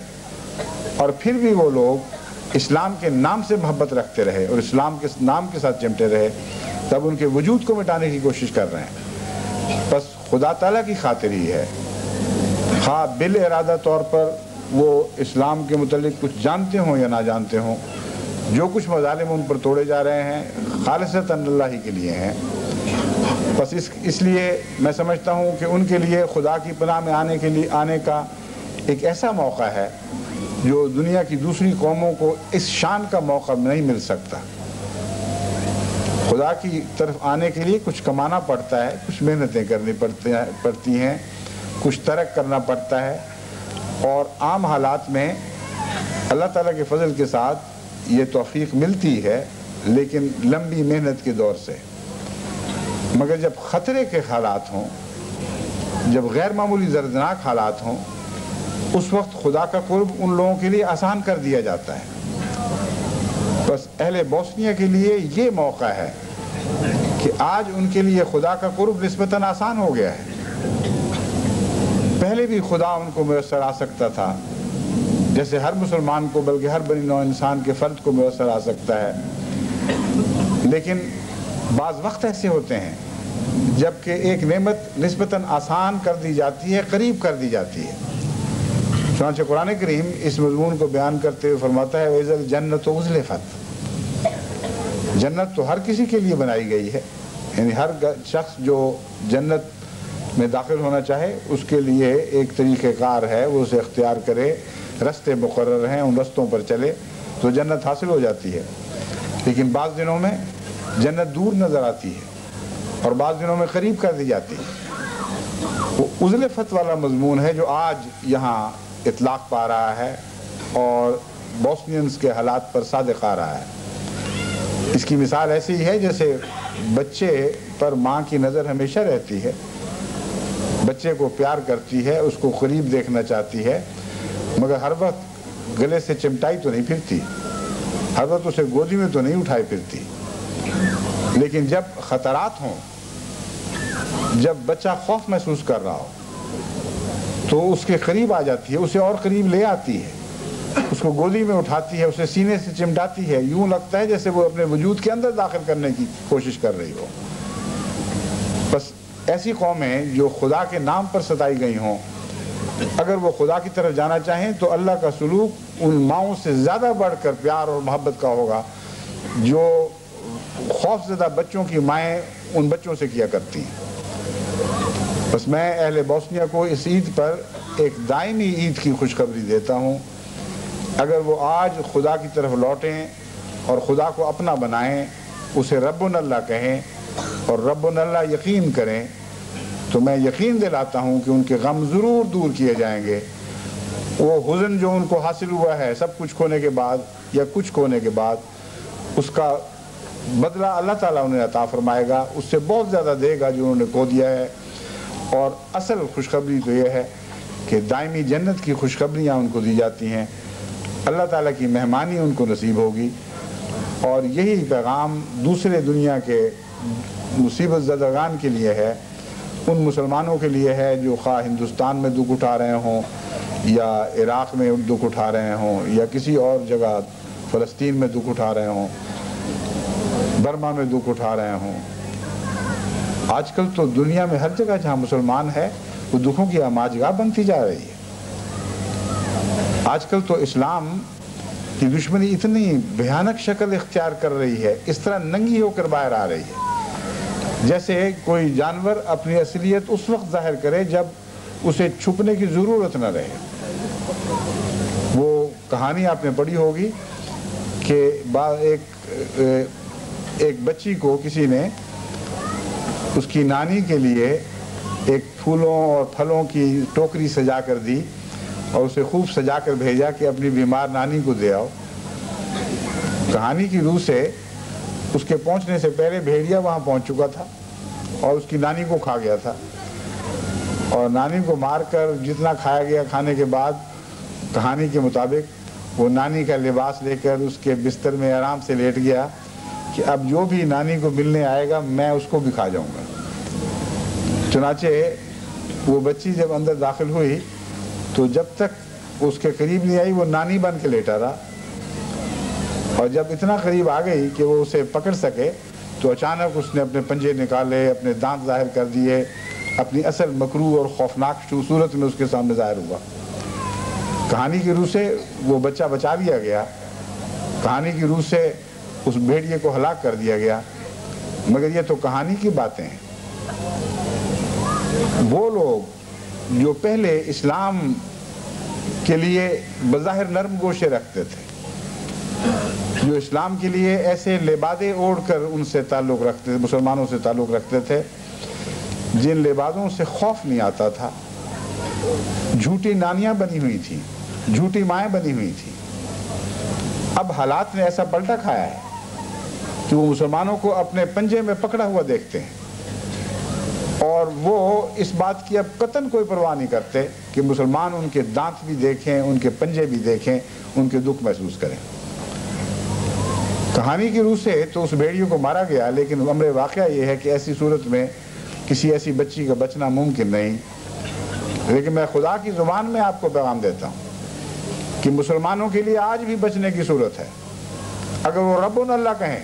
اور پھر بھی وہ لوگ اسلام کے نام سے محبت رکھتے رہے اور اسلام کے نام کے ساتھ چمٹے رہے، تب ان کے وجود کو مٹانے کی کوشش کر رہے ہیں۔ بس خدا تعالیٰ کی خاطر ہی ہے، خواہ بالارادہ طور پر وہ اسلام کے متعلق کچھ جانتے ہوں یا نہ جانتے ہوں، جو کچھ مظالم ان پر توڑے جا رہے ہیں خالصتاً اللہ ہی کے لیے ہیں۔ بس اس لیے میں سمجھتا ہوں کہ ان کے لیے خدا کی پناہ میں آنے کا ایک ایسا موقع ہے جو دنیا کی دوسری قوموں کو اس شان کا موقع نہیں مل سکتا۔ خدا کی طرف آنے کے لیے کچھ کمانا پڑتا ہے، کچھ محنتیں کرنی پڑتی ہیں، کچھ ترک کرنا پڑتا ہے، اور عام حالات میں اللہ تعالیٰ کے فضل کے ساتھ یہ توفیق ملتی ہے لیکن لمبی محنت کے دور سے۔ مگر جب خطرے کے حالات ہوں، جب غیر معمولی دردناک حالات ہوں، اس وقت خدا کا قرب ان لوگوں کے لیے آسان کر دیا جاتا ہے۔ بس اہل بوسنیا کے لیے یہ موقع ہے کہ آج ان کے لیے خدا کا قرب نسبتاً آسان ہو گیا ہے۔ پہلے بھی خدا ان کو میسر آ سکتا تھا، جیسے ہر مسلمان کو بلکہ ہر بنی نوع انسان کے فرد کو میسر آ سکتا ہے، لیکن بعض وقت ایسے ہوتے ہیں جبکہ ایک نعمت نسبتاً آسان کر دی جاتی ہے، قریب کر دی جاتی ہے۔ چنانچہ قرآن کریم اس مضمون کو بیان کرتے ہوئے فرماتا ہے وَإِذَا الْجَنَّةُ أُزْلِفَتْ، جنت تو ہر کسی کے لیے بنائی گئی ہے، یعنی ہر شخص جو جنت میں داخل ہونا چاہے اس کے لیے ایک طریقہ کار ہے، وہ اسے اختیار کرے، رستے مقرر ہیں، ان رستوں پر چلے تو جنت حاصل ہو جاتی ہے۔ لیکن بعض دنوں میں جنت دور نظر آتی ہے اور بعض دنوں میں قریب کر دی جاتی ہے۔ وہ ازلفت والا مضمون ہے جو آج یہاں اطلاق پا رہا ہے اور بوسنینز کے حالات پر صادق آ رہا ہے۔ اس کی مثال ایسی ہے جیسے بچے پر ماں کی نظر ہمیشہ رہتی ہے، بچے کو پیار کرتی ہے، اس کو قریب دیکھنا چاہتی ہے، مگر ہر وقت گلے سے چمٹائی تو نہیں پھرتی، ہر وقت اسے گودی میں تو نہیں اٹھائی پھرتی۔ لیکن جب خطرات ہوں، جب بچہ خوف محسوس کر رہا ہو تو اس کے قریب آ جاتی ہے، اسے اور قریب لے آتی ہے، اس کو گودی میں اٹھاتی ہے، اسے سینے سے چمٹاتی ہے، یوں لگتا ہے جیسے وہ اپنے وجود کے اندر داخل کرنے کی کوشش کر رہی ہو۔ بس ایسی قومیں جو خدا کے نام پر ستائی گئی ہوں، اگر وہ خدا کی طرف جانا چاہیں تو اللہ کا سلوک ان ماؤں سے زیادہ بڑھ کر پیار اور محبت کا ہوگا جو خوف زدہ بچوں کی مائیں ان بچوں سے کیا کرتی ہیں۔ بس میں اہل بوسنیا کو اس عید پر ایک دائمی عید کی خوشخبری دیتا ہوں، اگر وہ آج خدا کی طرف لوٹیں اور خدا کو اپنا بنائیں، اسے ربنا اللہ کہیں اور ربنا اللہ یقین کریں، تو میں یقین دلاتا ہوں کہ ان کے غم ضرور دور کیے جائیں گے۔ وہ حزن جو ان کو حاصل ہوا ہے سب کچھ کھونے کے بعد یا کچھ کھونے کے بعد، اس کا بدلہ اللہ تعالیٰ انہیں عطا فرمائے گا، اس سے بہت زیادہ دے گا جو انہوں نے کھو دیا ہے۔ اور اصل خوشخبری تو یہ ہے کہ دائمی جنت کی خوشخبریاں ان کو دی جاتی ہیں، اللہ تعالیٰ کی مہمانی ان کو نصیب ہوگی، اور یہی پیغام دوسرے دنیا کے مصیبت زدگان کے لیے ہے، ان مسلمانوں کے لیے ہے جو خواہ ہندوستان میں دکھ اٹھا رہے ہوں یا عراق میں دکھ اٹھا رہے ہوں یا کسی اور جگہ فلسطین میں دکھ اٹھا رہے ہوں، برما میں دکھ اٹھا رہے ہوں۔ آج کل تو دنیا میں ہر جگہ جہاں مسلمان ہے وہ دکھوں کی آماجگاہ بنتی جا رہی ہے۔ آج کل تو اسلام کی دشمنی اتنی بھیانک شکل اختیار کر رہی ہے، اس طرح ننگی ہو کر باہر آ رہی ہے جیسے کوئی جانور اپنی اصلیت اس وقت ظاہر کرے جب اسے چھپنے کی ضرورت نہ رہے۔ وہ کہانی آپ نے پڑھی ہوگی کہ ایک بچی کو کسی نے اس کی نانی کے لیے ایک پھولوں اور پھلوں کی ٹوکری سجا کر دی اور اسے خوب سجا کر بھیجا کہ اپنی بیمار نانی کو دے آؤ۔ کہانی کی روح سے اس کے پہنچنے سے پہلے بھیڑیا وہاں پہنچ چکا تھا اور اس کی نانی کو کھا گیا تھا، اور نانی کو مار کر جتنا کھایا گیا، کھانے کے بعد کہانی کے مطابق وہ نانی کا لباس لے کر اس کے بستر میں آرام سے لیٹ گیا کہ اب جو بھی نانی کو ملنے آئے گا میں اس کو بھی کھا جاؤں گا۔ چنانچہ وہ بچی جب اندر داخل ہوئی تو جب تک اس کے قریب نہیں آئی وہ نانی بن کے لیٹا رہا، اور جب اتنا قریب آ گئی کہ وہ اسے پکڑ سکے تو اچانک اس نے اپنے پنجے نکالے، اپنے دانت ظاہر کر دیے، اپنی اصل مکروہ اور خوفناک صورت میں اس کے سامنے ظاہر ہوا۔ کہانی کی روح سے وہ بچہ بچا لیا گیا، کہانی کی روح سے اس بھیڑیے کو ہلاک کر دیا گیا، مگر یہ تو کہانی کی باتیں ہیں۔ وہ لوگ جو پہلے اسلام کے لیے بظاہر نرم گوشے رکھتے تھے، جو اسلام کے لیے ایسے لبادے اوڑھ کر ان سے تعلق رکھتے تھے، مسلمانوں سے تعلق رکھتے تھے جن لبادوں سے خوف نہیں آتا تھا، جھوٹی نانیاں بنی ہوئی تھیں، جھوٹی مائیں بنی ہوئی تھیں، اب حالات نے ایسا پلٹا کھایا ہے کہ وہ مسلمانوں کو اپنے پنجے میں پکڑا ہوا دیکھتے ہیں، اور وہ اس بات کی اب قطعاً کوئی پرواہ نہیں کرتے کہ مسلمان ان کے دانت بھی دیکھیں، ان کے پنجے بھی دیکھیں، ان کے دکھ محسوس کریں۔ کہانی کی روح سے تو اس بھیڑیوں کو مارا گیا، لیکن امر واقعہ یہ ہے کہ ایسی صورت میں کسی ایسی بچی کا بچنا ممکن نہیں۔ لیکن میں خدا کی زبان میں آپ کو پیغام دیتا ہوں کہ مسلمانوں کے لیے آج بھی بچنے کی صورت ہے۔ اگر وہ ربنا اللہ کہیں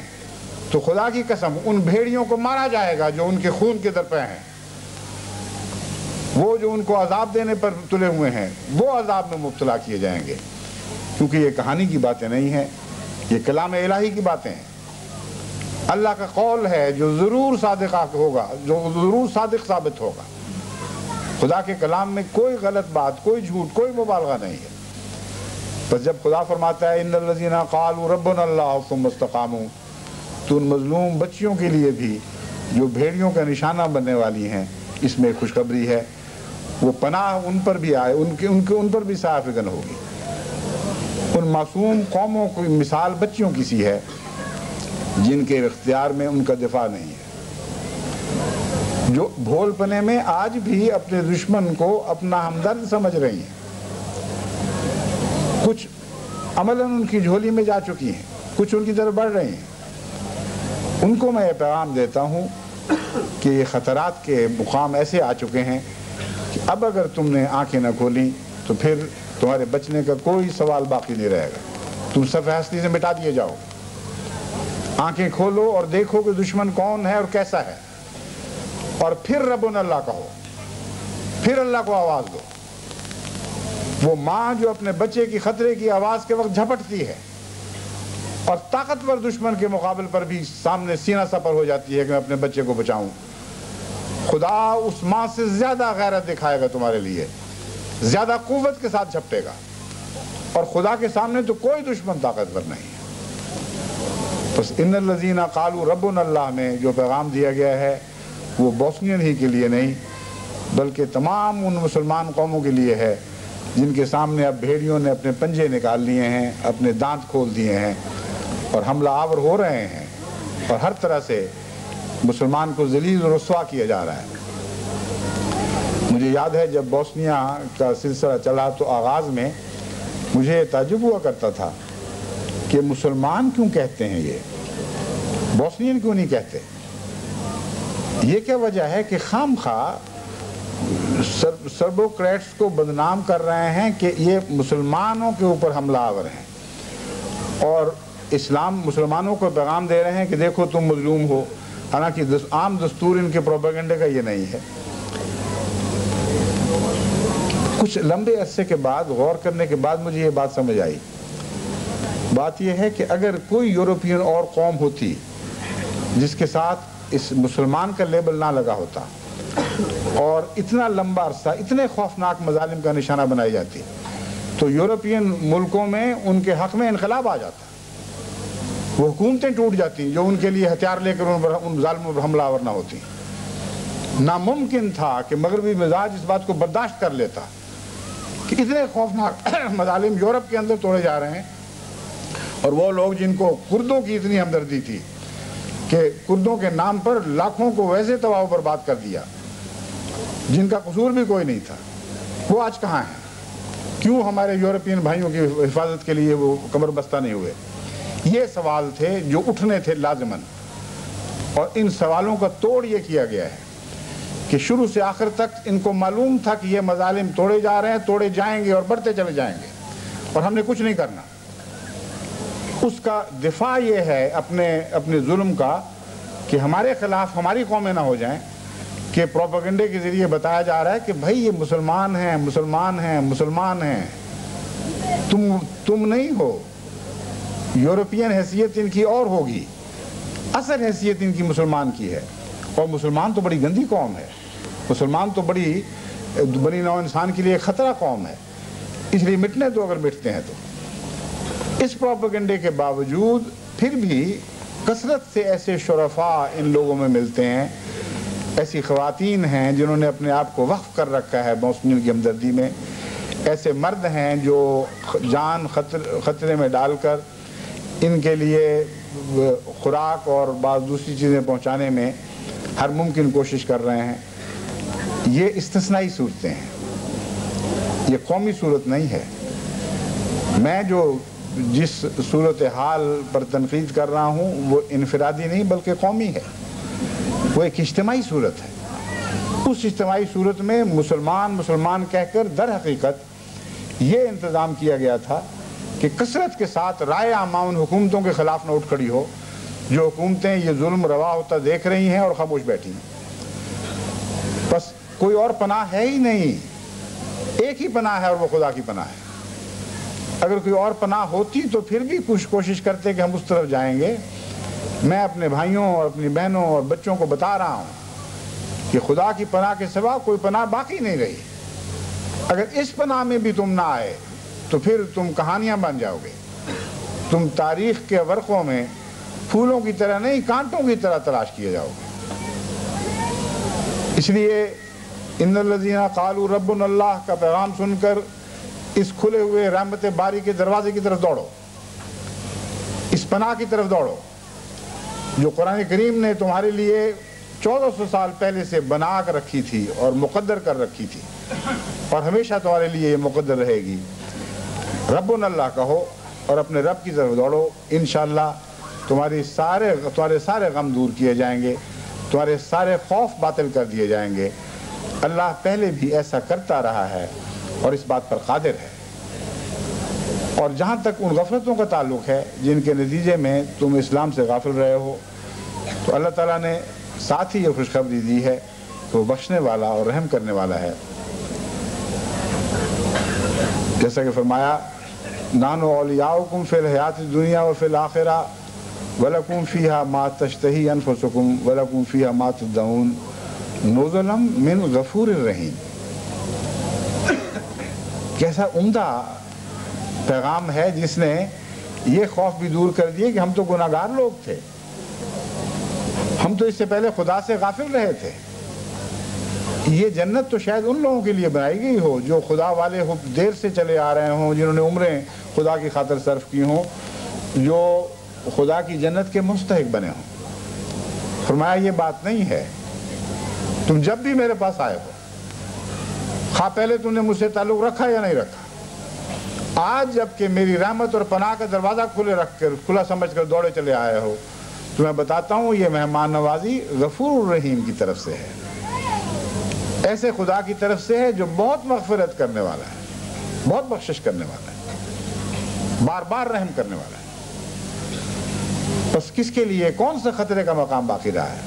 تو خدا کی قسم ان بھیڑیوں کو مارا جائے گا جو ان کے خون کے در پہ ہیں، وہ جو ان کو عذاب دینے پر تلے ہوئے ہیں وہ عذاب میں مبتلا کیے جائیں گے، کیونکہ یہ کہانی کی باتیں نہیں ہیں، یہ کلام الہی کی باتیں ہیں، اللہ کا قول ہے جو ضرور صادق ہوگا، جو ضرور صادق ثابت ہوگا۔ خدا کے کلام میں کوئی غلط بات، کوئی جھوٹ، کوئی مبالغہ نہیں ہے۔ بس جب خدا فرماتا ہے ان الذین قالوا ربنا اللہ ثم استقاموا، تو ان مظلوم بچیوں کے لیے بھی جو بھیڑیوں کا نشانہ بننے والی ہیں اس میں خوشخبری ہے، وہ پناہ ان پر بھی آئے، ان پر بھی سایہ فگن ہوگی۔ ان معصوم قوموں کی مثال بچیوں کی سی ہے جن کے اختیار میں ان کا دفاع نہیں ہے، جو بھول پنے میں آج بھی اپنے دشمن کو اپنا ہمدرد سمجھ رہی ہیں، کچھ عملاً ان کی جھولی میں جا چکی ہیں، کچھ ان کی طرف بڑھ رہی ہیں، ان کو میں یہ پیغام دیتا ہوں کہ یہ خطرات کے مقام ایسے آ چکے ہیں کہ اب اگر تم نے آنکھیں نہ کھولیں تو پھر تمہارے بچنے کا کوئی سوال باقی نہیں رہے گا، تم صفحہ ہستی سے مٹا دیے جاؤ۔ آنکھیں کھولو اور دیکھو کہ دشمن کون ہے اور کیسا ہے، اور پھر ربنا اللہ کہو، پھر اللہ کو آواز دو۔ وہ ماں جو اپنے بچے کی خطرے کی آواز کے وقت جھپٹتی ہے اور طاقتور دشمن کے مقابل پر بھی سامنے سینہ سپر ہو جاتی ہے کہ میں اپنے بچے کو بچاؤں، خدا اس ماں سے زیادہ غیرت دکھائے گا تمہارے لیے، زیادہ قوت کے ساتھ جھپٹے گا، اور خدا کے سامنے تو کوئی دشمن طاقتور نہیں ہے۔ بس ان الذین قالوا ربنا اللہ میں جو پیغام دیا گیا ہے وہ بوسنین ہی کے لیے نہیں بلکہ تمام ان مسلمان قوموں کے لیے ہے جن کے سامنے اب بھیڑیوں نے اپنے پنجے نکال لیے ہیں، اپنے دانت کھول دیے ہیں اور حملہ آور ہو رہے ہیں، اور ہر طرح سے مسلمان کو ذلیل و رسوا کیا جا رہا ہے۔ مجھے یاد ہے جب بوسنیا کا سلسلہ چلا تو آغاز میں مجھے تعجب ہوا کرتا تھا کہ مسلمان کیوں کہتے ہیں، یہ بوسنین کیوں نہیں کہتے؟ یہ کیا وجہ ہے کہ خام خواہ سربوکریٹس کو بدنام کر رہے ہیں کہ یہ مسلمانوں کے اوپر حملہ آور ہیں، اور اسلام مسلمانوں کو پیغام دے رہے ہیں کہ دیکھو تم مظلوم ہو، حالانکہ عام دستور ان کے پروپیگنڈے کا یہ نہیں ہے۔ کچھ لمبے عرصے کے بعد غور کرنے کے بعد مجھے یہ بات سمجھ آئی۔ بات یہ ہے کہ اگر کوئی یورپین اور قوم ہوتی جس کے ساتھ اس مسلمان کا لیبل نہ لگا ہوتا اور اتنا لمبا عرصہ اتنے خوفناک مظالم کا نشانہ بنائی جاتی تو یورپین ملکوں میں ان کے حق میں انقلاب آ جاتا، وہ حکومتیں ٹوٹ جاتی جو ان کے لیے ہتھیار لے کر ان ظالموں پر حملہ آور نہ ہوتی۔ ناممکن تھا کہ مغربی مزاج اس بات کو برداشت کر لیتا کہ اتنے خوفناک مظالم یورپ کے اندر توڑے جا رہے ہیں، اور وہ لوگ جن کو کردوں کی اتنی ہمدردی تھی کہ کردوں کے نام پر لاکھوں کو ویسے تباہ و برباد کر دیا جن کا قصور بھی کوئی نہیں تھا، وہ آج کہاں ہیں؟ کیوں ہمارے یورپین بھائیوں کی حفاظت کے لیے وہ کمر بستہ نہیں ہوئے؟ یہ سوال تھے جو اٹھنے تھے لازماً، اور ان سوالوں کا توڑ یہ کیا گیا ہے کہ شروع سے آخر تک ان کو معلوم تھا کہ یہ مظالم توڑے جا رہے ہیں، توڑے جائیں گے اور بڑھتے چلے جائیں گے، اور ہم نے کچھ نہیں کرنا۔ اس کا دفاع یہ ہے اپنے ظلم کا کہ ہمارے خلاف ہماری قومیں نہ ہو جائیں کہ پروپیگنڈے کے ذریعے بتایا جا رہا ہے کہ بھائی یہ مسلمان ہیں، مسلمان ہیں، مسلمان ہیں، تم نہیں ہو، یورپین حیثیت ان کی اور ہوگی، اصل حیثیت ان کی مسلمان کی ہے، اور مسلمان تو بڑی گندی قوم ہے، مسلمان تو بنی نوع انسان کے لیے خطرہ قوم ہے، اس لیے مٹنے تو اگر مٹتے ہیں تو۔ اس پروپیگنڈے کے باوجود پھر بھی کثرت سے ایسے شرفاء ان لوگوں میں ملتے ہیں، ایسی خواتین ہیں جنہوں نے اپنے آپ کو وقف کر رکھا ہے بوسنیوں کی ہمدردی میں، ایسے مرد ہیں جو جان خطرے میں ڈال کر ان کے لیے خوراک اور بعض دوسری چیزیں پہنچانے میں ہر ممکن کوشش کر رہے ہیں۔ یہ استثنائی صورتیں ہیں، یہ قومی صورت نہیں ہے۔ میں جس صورتحال پر تنقید کر رہا ہوں وہ انفرادی نہیں بلکہ قومی ہے، وہ ایک اجتماعی صورت ہے۔ اس اجتماعی صورت میں مسلمان کہہ کر در حقیقت یہ انتظام کیا گیا تھا کہ کثرت کے ساتھ رائے عامہ ان حکومتوں کے خلاف نہ اٹھ کھڑی ہو جو حکومتیں یہ ظلم روا ہوتا دیکھ رہی ہیں اور خاموش بیٹھی ہیں۔ بس کوئی اور پناہ ہے ہی نہیں، ایک ہی پناہ ہے اور وہ خدا کی پناہ ہے۔ اگر کوئی اور پناہ ہوتی تو پھر بھی کچھ کوشش کرتے کہ ہم اس طرف جائیں گے۔ میں اپنے بھائیوں اور اپنی بہنوں اور بچوں کو بتا رہا ہوں کہ خدا کی پناہ کے سوا کوئی پناہ باقی نہیں رہی۔ اگر اس پناہ میں بھی تم نہ آئے تو پھر تم کہانیاں بن جاؤ گے، تم تاریخ کے ورقوں میں پھولوں کی طرح نہیں کانٹوں کی طرح تلاش کیے جاؤ گے۔ اس لیے ان الذین قالوا ربنا اللہ کا پیغام سن کر اس کھلے ہوئے رحمت باری کے دروازے کی طرف دوڑو، اس پناہ کی طرف دوڑو جو قرآن کریم نے تمہارے لیے 1400 سال پہلے سے بنا کر رکھی تھی اور مقدر کر رکھی تھی، اور ہمیشہ تمہارے لیے یہ مقدر رہے گی۔ ربنا اللہ کہو اور اپنے رب کی طرف دوڑو، انشاءاللہ تمہارے سارے غم دور کیے جائیں گے، تمہارے سارے خوف باطل کر دیے جائیں گے۔ اللہ پہلے بھی ایسا کرتا رہا ہے اور اس بات پر قادر ہے۔ اور جہاں تک ان غفلتوں کا تعلق ہے جن کے نتیجے میں تم اسلام سے غافل رہے ہو، تو اللہ تعالیٰ نے ساتھ ہی یہ خوشخبری دی ہے کہ وہ بخشنے والا اور رحم کرنے والا ہے۔ جیسا کہ فرمایا نحن اولیاؤکم فی الحیات الدنیا وفی الآخرہ وَلَكُمْ فِيهَا مَا تَشْتَهِي أَنفُسُكُمْ وَلَكُمْ فِيهَا مَا تَدَّعُونَ نُزُلًا مِّن غَفُورٍ رَحِيمٍ۔ کیسا عمدہ پیغام ہے جس نے یہ خوف بھی دور کر دیے کہ ہم تو گناہگار لوگ تھے، ہم تو اس سے پہلے خدا سے غافل رہے تھے۔ یہ جنت تو شاید ان لوگوں کے لیے بنائی گئی ہو جو خدا والے ہو، دیر سے چلے آ رہے ہوں، جنہوں نے عمریں خدا کی خاطر صرف کی ہوں، جو خدا کی جنت کے مستحق بنے ہوں۔ فرمایا یہ بات نہیں ہے، تم جب بھی میرے پاس آئے ہو، خواہ پہلے تم نے مجھ سے تعلق رکھا یا نہیں رکھا، آج جب کہ میری رحمت اور پناہ کا دروازہ کھلا سمجھ کر دوڑے چلے آئے ہو، تو میں بتاتا ہوں یہ مہمان نوازی غفور الرحیم کی طرف سے ہے، ایسے خدا کی طرف سے ہے جو بہت مغفرت کرنے والا ہے، بہت بخشش کرنے والا ہے، بار بار رحم کرنے والا ہے۔ بس کس کے لیے کون سا خطرے کا مقام باقی رہا ہے؟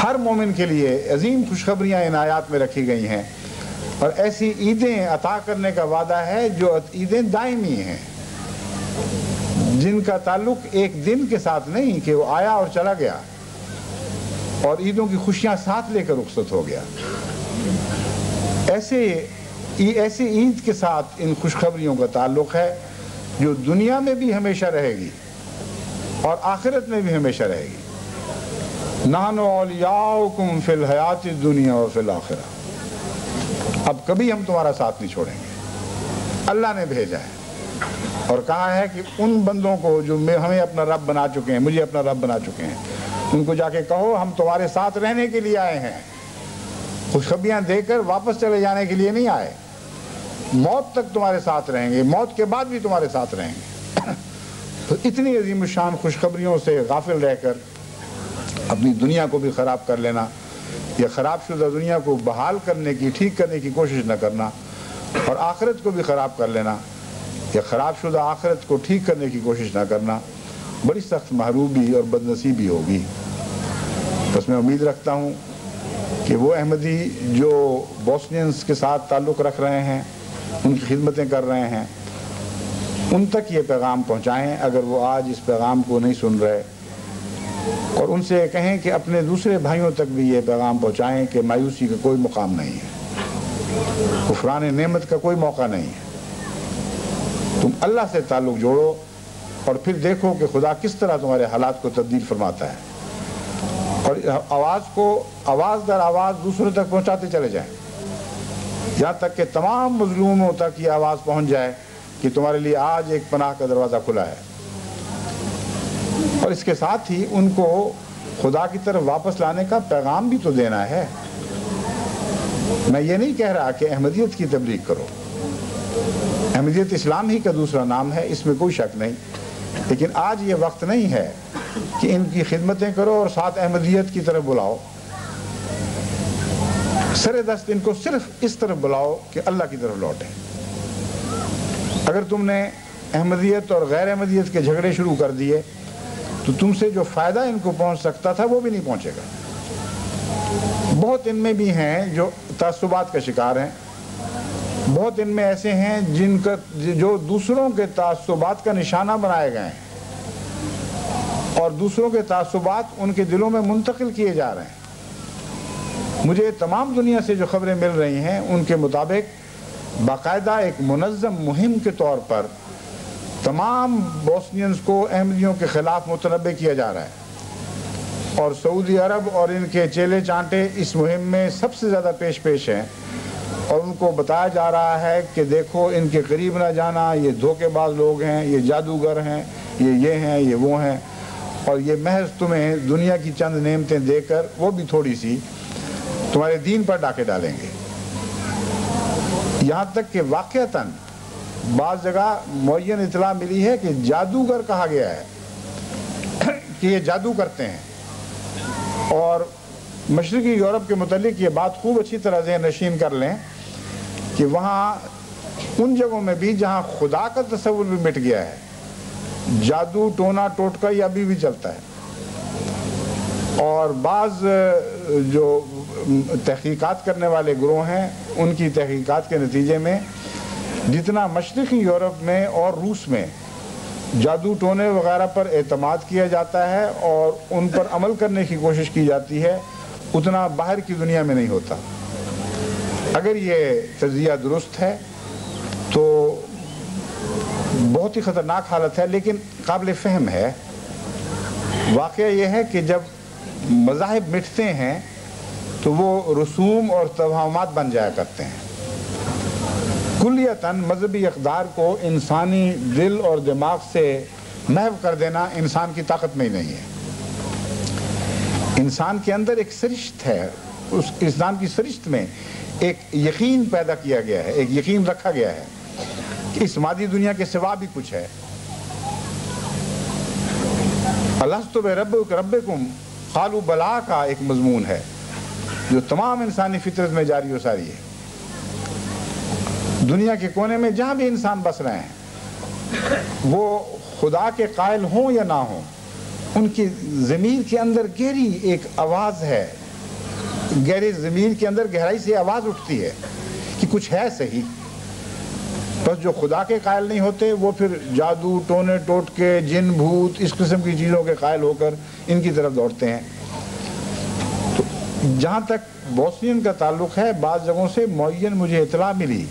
ہر مومن کے لیے عظیم خوشخبریاں ان آیات میں رکھی گئی ہیں، اور ایسی عیدیں عطا کرنے کا وعدہ ہے جو عیدیں دائمی ہیں، جن کا تعلق ایک دن کے ساتھ نہیں کہ وہ آیا اور چلا گیا اور عیدوں کی خوشیاں ساتھ لے کر رخصت ہو گیا۔ ایسی عید کے ساتھ ان خوشخبریوں کا تعلق ہے جو دنیا میں بھی ہمیشہ رہے گی اور آخرت میں بھی ہمیشہ رہے گی۔ نحن اولیاؤکم فی الحیات الدنیا وفی الآخرہ، اب کبھی ہم تمہارا ساتھ نہیں چھوڑیں گے۔ اللہ نے بھیجا ہے اور کہا ہے کہ ان بندوں کو جو ہمیں اپنا رب بنا چکے ہیں، مجھے اپنا رب بنا چکے ہیں، ان کو جا کے کہو ہم تمہارے ساتھ رہنے کے لیے آئے ہیں، خوشخبریاں دے کر واپس چلے جانے کے لیے نہیں آئے، موت تک تمہارے ساتھ رہیں گے، موت کے بعد بھی تمہارے ساتھ رہیں گے۔ تو اتنی عظیم الشان خوشخبریوں سے غافل رہ کر اپنی دنیا کو بھی خراب کر لینا، یا خراب شدہ دنیا کو بحال کرنے کی، ٹھیک کرنے کی کوشش نہ کرنا، اور آخرت کو بھی خراب کر لینا یا خراب شدہ آخرت کو ٹھیک کرنے کی کوشش نہ کرنا، بڑی سخت محروبی اور بدنصیبی ہوگی۔ بس میں امید رکھتا ہوں کہ وہ احمدی جو بوسنینز کے ساتھ تعلق رکھ رہے ہیں، ان کی خدمتیں کر رہے ہیں، ان تک یہ پیغام پہنچائیں اگر وہ آج اس پیغام کو نہیں سن رہے، اور ان سے کہیں کہ اپنے دوسرے بھائیوں تک بھی یہ پیغام پہنچائیں کہ مایوسی کا کوئی مقام نہیں ہے، کفران نعمت کا کوئی موقع نہیں ہے۔ تم اللہ سے تعلق جوڑو اور پھر دیکھو کہ خدا کس طرح تمہارے حالات کو تبدیل فرماتا ہے، اور آواز در آواز دوسروں تک پہنچاتے چلے جائیں، یہاں تک کہ تمام مظلوموں تک یہ آواز پہنچ جائے کہ تمہارے لیے آج ایک پناہ کا دروازہ کھلا ہے۔ اور اس کے ساتھ ہی ان کو خدا کی طرف واپس لانے کا پیغام بھی تو دینا ہے۔ میں یہ نہیں کہہ رہا کہ احمدیت کی تبلیغ کرو، احمدیت اسلام ہی کا دوسرا نام ہے، اس میں کوئی شک نہیں، لیکن آج یہ وقت نہیں ہے کہ ان کی خدمتیں کرو اور ساتھ احمدیت کی طرف بلاؤ۔ سر دست ان کو صرف اس طرف بلاؤ کہ اللہ کی طرف لوٹیں۔ اگر تم نے احمدیت اور غیر احمدیت کے جھگڑے شروع کر دیے تو تم سے جو فائدہ ان کو پہنچ سکتا تھا وہ بھی نہیں پہنچے گا۔ بہت ان میں بھی ہیں جو تعصبات کا شکار ہیں، بہت ان میں ایسے ہیں جو دوسروں کے تعصبات کا نشانہ بنائے گئے ہیں اور دوسروں کے تعصبات ان کے دلوں میں منتقل کیے جا رہے ہیں۔ مجھے تمام دنیا سے جو خبریں مل رہی ہیں ان کے مطابق باقاعدہ ایک منظم مہم کے طور پر تمام بوسنینز کو احمدیوں کے خلاف متنبع کیا جا رہا ہے، اور سعودی عرب اور ان کے چیلے چانٹے اس مہم میں سب سے زیادہ پیش ہیں، اور ان کو بتایا جا رہا ہے کہ دیکھو ان کے قریب نہ جانا، یہ دھوکے باز لوگ ہیں، یہ جادوگر ہیں، یہ ہیں، یہ وہ ہیں، اور یہ محض تمہیں دنیا کی چند نعمتیں دے کر وہ بھی تھوڑی سی تمہارے دین پر ڈاکے ڈالیں گے۔ یہاں تک کہ واقعتاً بعض جگہ معین اطلاع ملی ہے کہ جادوگر کہا گیا ہے کہ یہ جادو کرتے ہیں۔ اور مشرقی یورپ کے متعلق یہ بات خوب اچھی طرح ذہن نشین کر لیں کہ وہاں ان جگہوں میں بھی جہاں خدا کا تصور بھی مٹ گیا ہے، جادو ٹونا ٹوٹکا یہ ابھی بھی چلتا ہے۔ اور بعض جو تحقیقات کرنے والے گروہ ہیں ان کی تحقیقات کے نتیجے میں جتنا مشرقی یورپ میں اور روس میں جادو ٹونے وغیرہ پر اعتماد کیا جاتا ہے اور ان پر عمل کرنے کی کوشش کی جاتی ہے، اتنا باہر کی دنیا میں نہیں ہوتا۔ اگر یہ تجزیہ درست ہے تو بہت ہی خطرناک حالت ہے، لیکن قابل فہم ہے۔ واقعہ یہ ہے کہ جب مذاہب مٹتے ہیں تو وہ رسوم اور توہمات بن جایا کرتے ہیں۔ کلیتاً مذہبی اقدار کو انسانی دل اور دماغ سے محو کر دینا انسان کی طاقت میں ہی نہیں ہے۔ انسان کے اندر ایک سرشت ہے، اس انسان کی سرشت میں ایک یقین پیدا کیا گیا ہے، ایک یقین رکھا گیا ہے کہ اس مادی دنیا کے سوا بھی کچھ ہے۔ الستو بربکم قالوا بلا کا ایک مضمون ہے جو تمام انسانی فطرت میں جاری و ساری ہے۔ دنیا کے کونے میں جہاں بھی انسان بس رہے ہیں، وہ خدا کے قائل ہوں یا نہ ہوں، ان کی ضمیر کے اندر گہری ایک آواز ہے، گہری ضمیر کے اندر گہرائی سے آواز اٹھتی ہے کہ کچھ ہے صحیح۔ بس جو خدا کے قائل نہیں ہوتے وہ پھر جادو ٹونے ٹوٹکے جن بھوت اس قسم کی چیزوں کے قائل ہو کر ان کی طرف دوڑتے ہیں۔ تو جہاں تک بوسنین کا تعلق ہے، بعض جگہوں سے معین مجھے اطلاع ملی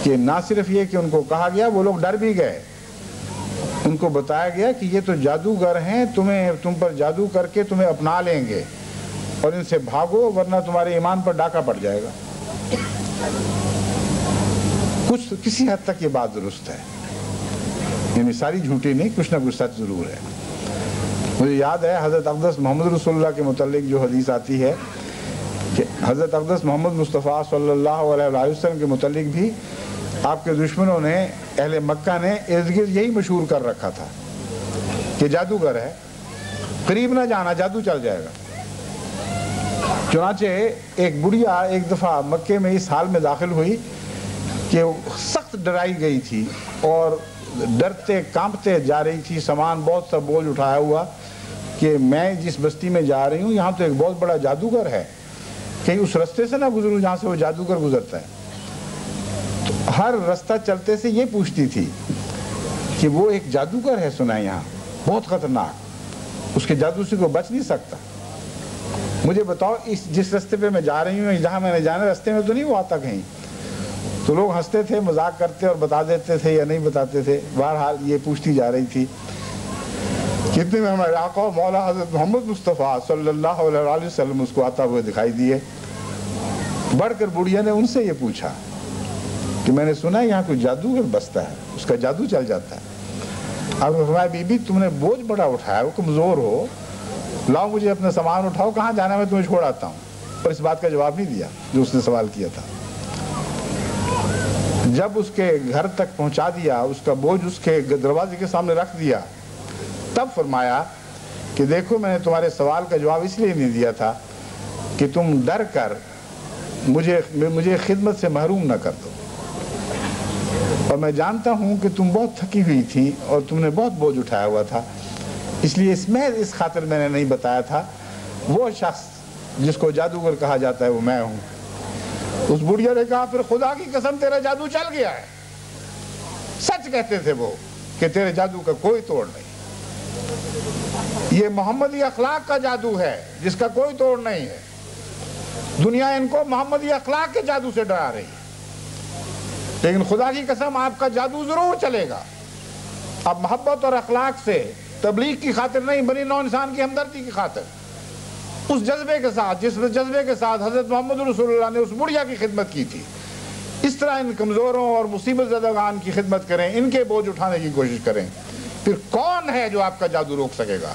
کہ نہ صرف یہ کہ ان کو کہا گیا، وہ لوگ ڈر بھی گئے۔ ان کو بتایا گیا کہ یہ تو جادوگر ہیں، تم پر جادو کر کے تمہیں اپنا لیں گے اور ان سے بھاگو ورنہ تمہارے ایمان پر ڈاکہ پڑ جائے گا۔ کچھ کسی حد تک یہ بات درست ہے، یعنی ساری جھوٹی نہیں، کچھ نہ کچھ سچ ضرور ہے۔ مجھے یاد ہے حضرت اقدس محمد رسول اللہ کے متعلق جو حدیث آتی ہے کہ حضرت اقدس محمد مصطفیٰ صلی اللہ علیہ وسلم کے متعلق بھی آپ کے دشمنوں نے، اہل مکہ نے ارد گرد یہی مشہور کر رکھا تھا کہ جادوگر ہے، قریب نہ جانا جادو چل جائے گا۔ چنانچہ ایک بڑھیا ایک دفعہ مکے میں اس حال میں داخل ہوئی کہ سخت ڈرائی گئی تھی اور ڈرتے کانپتے جا رہی تھی، سامان بہت سا بوجھ اٹھایا ہوا کہ میں جس بستی میں جا رہی ہوں یہاں تو ایک بہت بڑا جادوگر ہے، کہیں اس رستے سے نہ گزروں جہاں سے وہ جادوگر گزرتا ہے۔ تو ہر رستہ چلتے سے یہ پوچھتی تھی کہ وہ ایک جادوگر ہے سنا ہے یہاں، بہت خطرناک، اس کے جادو سے کوئی بچ نہیں سکتا، مجھے بتاؤ اس جس رستے پہ میں جا رہی ہوں جہاں میں نے جانا رستے میں تو نہیں وہ آتا کہیں؟ تو لوگ ہنستے تھے، مذاق کرتے اور بتا دیتے تھے یا نہیں بتاتے تھے۔ بہرحال یہ پوچھتی جا رہی تھی۔ کتنے میں ہمارے آقا مولا حضرت محمد مصطفیٰ صلی اللہ علیہ وسلم اس کو آتا ہوئے دکھائی دیے۔ بڑھ کر بڑھیا نے ان سے یہ پوچھا کہ میں نے سنا ہے یہاں کوئی جادوگر بستا ہے، اس کا جادو چل جاتا ہے۔ اب فرمایا بی بی تم نے بوجھ بڑا اٹھایا، وہ کمزور ہو، لاؤ مجھے اپنا سامان اٹھاؤ، کہاں جانا میں تمہیں چھوڑ آتا ہوں۔ اور اس بات کا جواب نہیں دیا جو اس نے سوال کیا تھا۔ جب اس کے گھر تک پہنچا دیا، اس کا بوجھ اس کے دروازے کے سامنے رکھ دیا، تب فرمایا کہ دیکھو میں نے تمہارے سوال کا جواب اس لیے نہیں دیا تھا کہ تم ڈر کر مجھے خدمت سے محروم نہ کر دو، اور میں جانتا ہوں کہ تم بہت تھکی ہوئی تھی اور تم نے بہت بوجھ اٹھایا ہوا تھا، اس لیے اس خاطر میں نے نہیں بتایا تھا۔ وہ شخص جس کو جادوگر کہا جاتا ہے وہ میں ہوں۔ اس بڑھیا نے کہا پھر خدا کی قسم تیرا جادو چل گیا ہے۔ سچ کہتے تھے وہ کہ تیرے جادو کا کوئی توڑ نہیں، یہ محمدی اخلاق کا جادو ہے جس کا کوئی توڑ نہیں ہے۔ دنیا ان کو محمدی اخلاق کے جادو سے ڈرا رہی ہے، لیکن خدا کی قسم آپ کا جادو ضرور چلے گا۔ اب محبت اور اخلاق سے، تبلیغ کی خاطر نہیں، بنی نوع انسان کی ہمدردی کی خاطر، اس جذبے کے ساتھ جس جذبے کے ساتھ حضرت محمد رسول اللہ نے اس بڑھیا کی خدمت کی تھی، اس طرح ان کمزوروں اور مصیبت زدگان کی خدمت کریں، ان کے بوجھ اٹھانے کی کوشش کریں۔ پھر کون کون ہے جو آپ کا جادو روک سکے گا؟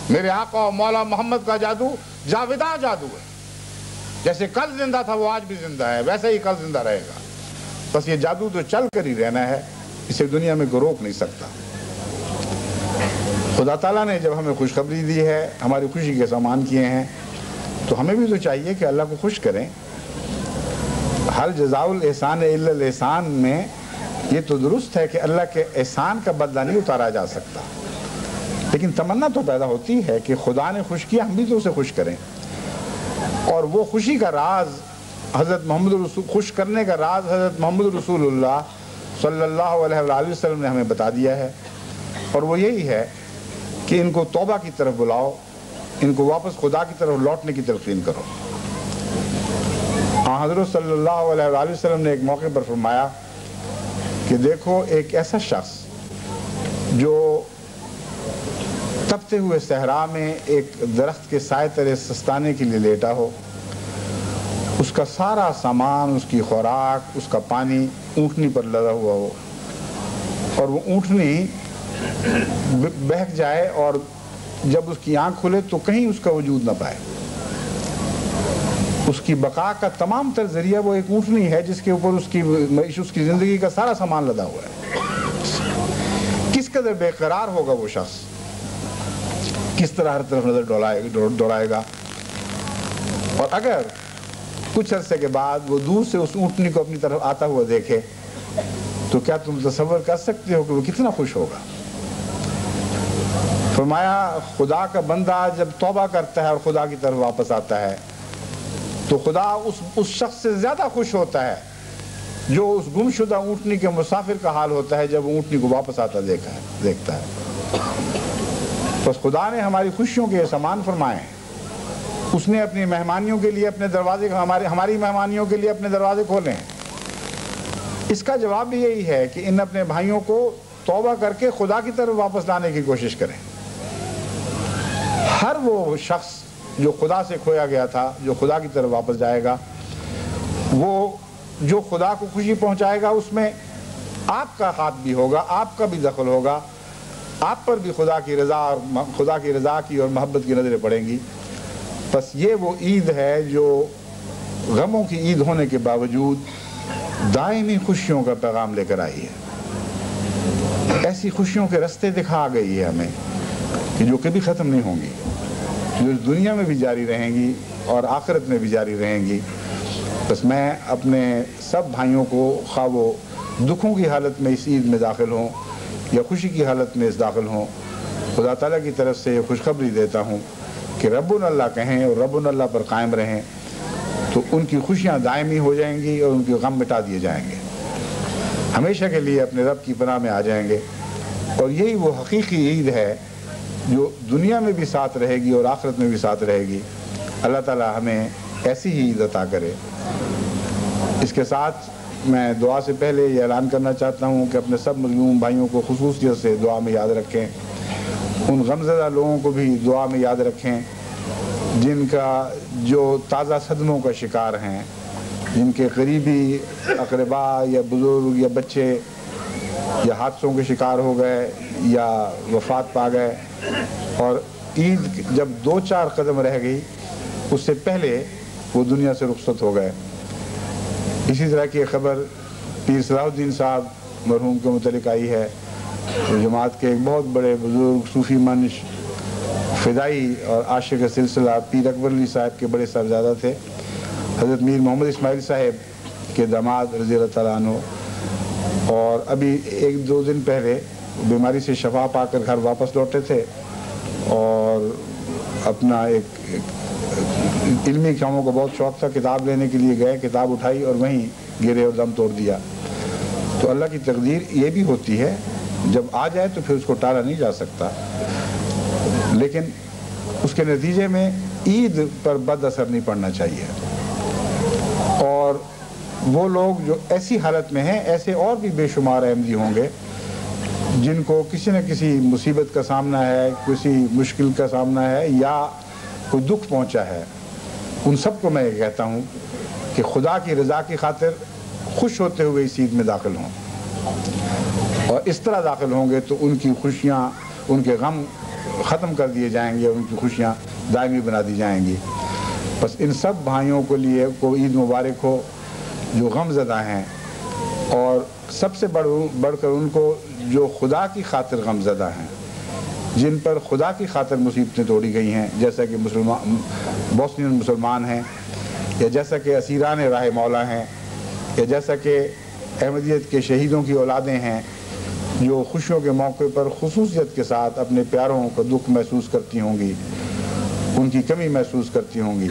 میرے آقا و مولا محمد کا جادو جاویداں جادو ہے، جیسے کل زندہ تھا وہ آج بھی زندہ ہے، ویسے ہی کل زندہ رہے گا۔ بس یہ جادو تو چل کر ہی رہنا ہے، اسے دنیا میں کوئی روک نہیں سکتا۔ خدا تعالیٰ نے جب ہمیں خوشخبری دی ہے، ہماری خوشی کے سامان کیے ہیں، تو ہمیں بھی تو چاہیے کہ اللہ کو خوش کریں۔ حل جزاء الاحسان الا الاحسان میں یہ تو درست ہے کہ اللہ کے احسان کا بدلہ نہیں اتارا جا سکتا، لیکن تمنا تو پیدا ہوتی ہے کہ خدا نے خوش کیا، ہم بھی تو اسے خوش کریں۔ اور وہ خوشی کا راز حضرت محمد رسول، خوش کرنے کا راز حضرت محمد رسول اللہ صلی اللہ علیہ وآلہ وسلم نے ہمیں بتا دیا ہے، اور وہ یہی ہے کہ ان کو توبہ کی طرف بلاؤ، ان کو واپس خدا کی طرف لوٹنے کی تلقین کرو۔ حضرت صلی اللہ علیہ وآلہ وسلم نے ایک موقع پر فرمایا کہ دیکھو ایک ایسا شخص جو تپتے ہوئے صحرا میں ایک درخت کے سائے تلے سستانے کے لیے لیٹا ہو، اس کا سارا سامان، اس کی خوراک، اس کا پانی اونٹنی پر لدا ہوا ہو، اور وہ اونٹنی بہک جائے اور جب اس کی آنکھ کھلے تو کہیں اس کا وجود نہ پائے۔ اس کی بقا کا تمام تر ذریعہ وہ ایک اونٹنی ہے جس کے اوپر اس کی معیشت، اس کی زندگی کا سارا سامان لدا ہوا ہے۔ کس قدر بے قرار ہوگا وہ شخص، کس طرح ہر طرف نظر دوڑائے گا۔ اور اگر کچھ عرصے کے بعد وہ دور سے اس اونٹنی کو اپنی طرف آتا ہوا دیکھے تو کیا تم تصور کر سکتے ہو کہ وہ کتنا خوش ہوگا؟ فرمایا خدا کا بندہ جب توبہ کرتا ہے اور خدا کی طرف واپس آتا ہے تو خدا اس شخص سے زیادہ خوش ہوتا ہے جو اس گمشدہ اونٹنی کے مسافر کا حال ہوتا ہے جب اونٹنی کو واپس آتا دیکھتا ہے۔ بس خدا نے ہماری خوشیوں کے سامان فرمائے ہیں، اس نے اپنی مہمانیوں کے لیے اپنے دروازے، ہماری مہمانیوں کے لیے اپنے دروازے کھولے ہیں۔ اس کا جواب بھی یہی ہے کہ ان اپنے بھائیوں کو توبہ کر کے خدا کی طرف واپس لانے کی کوشش کریں۔ ہر وہ شخص جو خدا سے کھویا گیا تھا، جو خدا کی طرف واپس جائے گا، وہ جو خدا کو خوشی پہنچائے گا اس میں آپ کا ہاتھ بھی ہوگا، آپ کا بھی دخل ہوگا، آپ پر بھی خدا کی رضا کی اور محبت کی نظریں پڑیں گی۔ بس یہ وہ عید ہے جو غموں کی عید ہونے کے باوجود دائمی خوشیوں کا پیغام لے کر آئی ہے۔ ایسی خوشیوں کے رستے دکھا گئی ہے ہمیں کہ جو کبھی ختم نہیں ہوں گی، جو اس دنیا میں بھی جاری رہیں گی اور آخرت میں بھی جاری رہیں گی۔ بس میں اپنے سب بھائیوں کو، خواہ وہ دکھوں کی حالت میں اس عید میں داخل ہوں یا خوشی کی حالت میں اس داخل ہوں، خدا تعالیٰ کی طرف سے یہ خوشخبری دیتا ہوں کہ ربنا اللہ کہیں اور ربنا اللہ پر قائم رہیں تو ان کی خوشیاں دائمی ہو جائیں گی اور ان کے غم مٹا دیے جائیں گے، ہمیشہ کے لیے اپنے رب کی پناہ میں آ جائیں گے۔ اور یہی وہ حقیقی عید ہے جو دنیا میں بھی ساتھ رہے گی اور آخرت میں بھی ساتھ رہے گی۔ اللہ تعالیٰ ہمیں ایسی ہی عید عطا کرے۔ اس کے ساتھ میں دعا سے پہلے یہ اعلان کرنا چاہتا ہوں کہ اپنے سب مظلوم بھائیوں کو خصوصیت سے دعا میں یاد رکھیں، ان غمزدہ لوگوں کو بھی دعا میں یاد رکھیں جن کا جو تازہ صدموں کا شکار ہیں، جن کے قریبی اقربا یا بزرگ یا بچے یا حادثوں کے شکار ہو گئے یا وفات پا گئے، اور عید جب 2-4 قدم رہ گئی اس سے پہلے وہ دنیا سے رخصت ہو گئے۔ اسی طرح کی خبر پیر صلاح الدین صاحب مرحوم کے متعلق آئی ہے، جماعت کے ایک بہت بڑے بزرگ صوفی منش فدائی اور عاشق سلسلہ پیر اکبر علی صاحب کے بڑے صاحبزادہ تھے، حضرت میر محمد اسماعیل صاحب کے داماد رضی اللہ تعالیٰ عنہ، اور ابھی 1-2 دن پہلے بیماری سے شفا پا کر گھر واپس لوٹے تھے اور اپنا ایک علمی کاموں کا بہت شوق تھا، کتاب لینے کے لیے گئے، کتاب اٹھائی اور وہیں گرے اور دم توڑ دیا۔ تو اللہ کی تقدیر یہ بھی ہوتی ہے، جب آ جائے تو پھر اس کو ٹالا نہیں جا سکتا، لیکن اس کے نتیجے میں عید پر بد اثر نہیں پڑنا چاہیے۔ اور وہ لوگ جو ایسی حالت میں ہیں، ایسے اور بھی بے شمار احمدی ہوں گے جن کو کسی نہ کسی مصیبت کا سامنا ہے، کسی مشکل کا سامنا ہے یا کوئی دکھ پہنچا ہے، ان سب کو میں یہ کہتا ہوں کہ خدا کی رضا کی خاطر خوش ہوتے ہوئے اس عید میں داخل ہوں، اور اس طرح داخل ہوں گے تو ان کی خوشیاں، ان کے غم ختم کر دیے جائیں گے، ان کی خوشیاں دائمی بنا دی جائیں گی۔ بس ان سب بھائیوں کو لیے کو عید مبارک ہو جو غم زدہ ہیں، اور سب سے بڑھ کر ان کو جو خدا کی خاطر غم زدہ ہیں، جن پر خدا کی خاطر مصیبتیں توڑی گئی ہیں، جیسا کہ بوسنین مسلمان ہیں، یا جیسا کہ اسیران راہ مولا ہیں، یا جیسا کہ احمدیت کے شہیدوں کی اولادیں ہیں جو خوشیوں کے موقع پر خصوصیت کے ساتھ اپنے پیاروں کا دکھ محسوس کرتی ہوں گی، ان کی کمی محسوس کرتی ہوں گی۔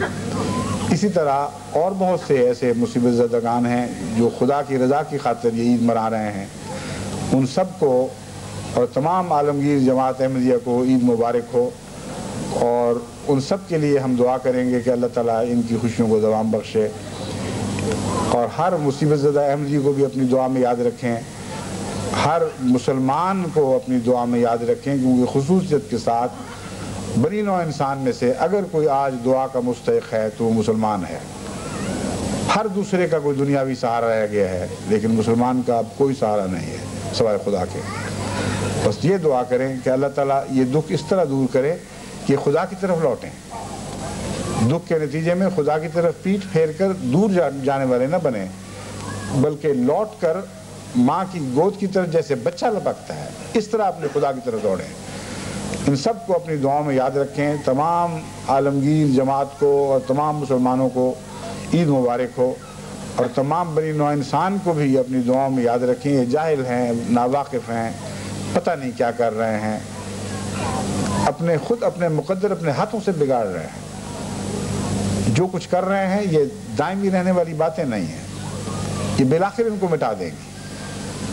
اسی طرح اور بہت سے ایسے مصیبت زدگان ہیں جو خدا کی رضا کی خاطر یہ عید منا رہے ہیں، ان سب کو اور تمام عالمگیر جماعت احمدیہ کو عید مبارک ہو، اور ان سب کے لیے ہم دعا کریں گے کہ اللہ تعالیٰ ان کی خوشیوں کو دوام بخشے، اور ہر مصیبت زدہ احمدی کو بھی اپنی دعا میں یاد رکھیں، ہر مسلمان کو اپنی دعا میں یاد رکھیں، کیونکہ خصوصیت کے ساتھ بنی نوع انسان میں سے اگر کوئی آج دعا کا مستحق ہے تو وہ مسلمان ہے۔ ہر دوسرے کا کوئی دنیاوی سہارا رہ گیا ہے، لیکن مسلمان کا اب کوئی سہارا نہیں ہے سوائے خدا کے۔ بس یہ دعا کریں کہ اللہ تعالیٰ یہ دکھ اس طرح دور کرے کہ خدا کی طرف لوٹیں، دکھ کے نتیجے میں خدا کی طرف پیٹھ پھیر کر دور جانے والے نہ بنیں، بلکہ لوٹ کر ماں کی گود کی طرف جیسے بچہ لپکتا ہے اس طرح اپنے خدا کی طرف دوڑیں۔ ان سب کو اپنی دعاؤں میں یاد رکھیں۔ تمام عالمگیر جماعت کو اور تمام مسلمانوں کو عید مبارک ہو، اور تمام بنی نوع انسان کو بھی اپنی دعاؤں میں یاد رکھیں۔ یہ جاہل ہیں، ناواقف ہیں، پتہ نہیں کیا کر رہے ہیں، اپنے مقدر اپنے ہاتھوں سے بگاڑ رہے ہیں۔ جو کچھ کر رہے ہیں یہ دائمی رہنے والی باتیں نہیں ہیں، یہ بالآخر ان کو مٹا دیں گی۔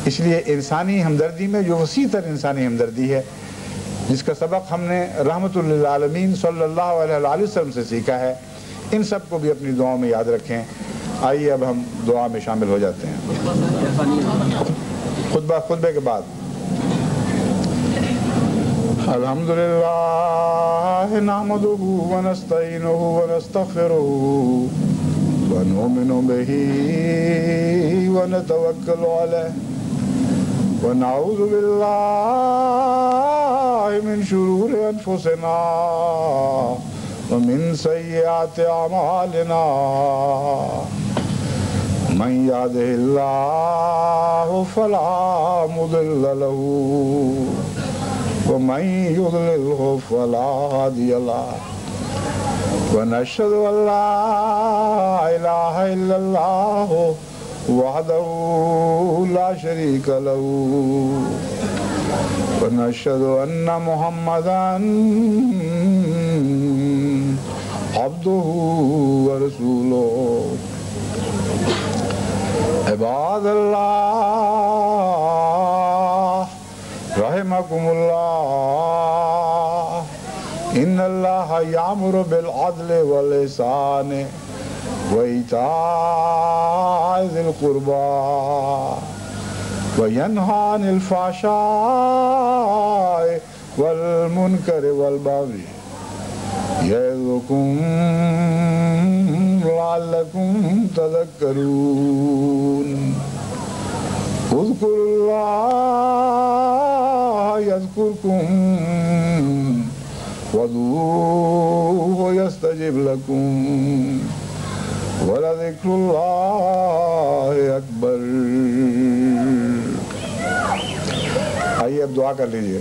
اس لیے انسانی ہمدردی میں جو وسیع تر انسانی ہمدردی ہے، جس کا سبق ہم نے رحمت للعالمین صلی اللہ علیہ وسلم سے سیکھا ہے، ان سب کو بھی اپنی دعاؤں میں یاد رکھیں۔ آئیے اب ہم دعا میں شامل ہو جاتے ہیں۔ خطبے کے بعد الحمدللہ نحمدہ ونستعینہ ونستغفرہ ونؤمن بہ ونتوکل علیہ ونعوذ باللہ من شرور انفسنا ومن سیئات اعمالنا من یہدہ اللہ فلا مضل له ومن يضلله فلا هادي له ونشهد ان لا اله الا الله وحده لا شريك له ونشهد ان محمدا عبده ورسوله عباد اللہ رحمكم اللہ ان اللہ یامر بالعدل والإحسان وإیتاء ذی القربى وینہی عن الفحشاء والمنکر والبغی یعظکم لعلکم تذکرون اذکروا اللہ یذکرکم وادعوہ یستجب لکم ولذکر اللہ اکبر۔ آئیے اب دعا کر لیجئے۔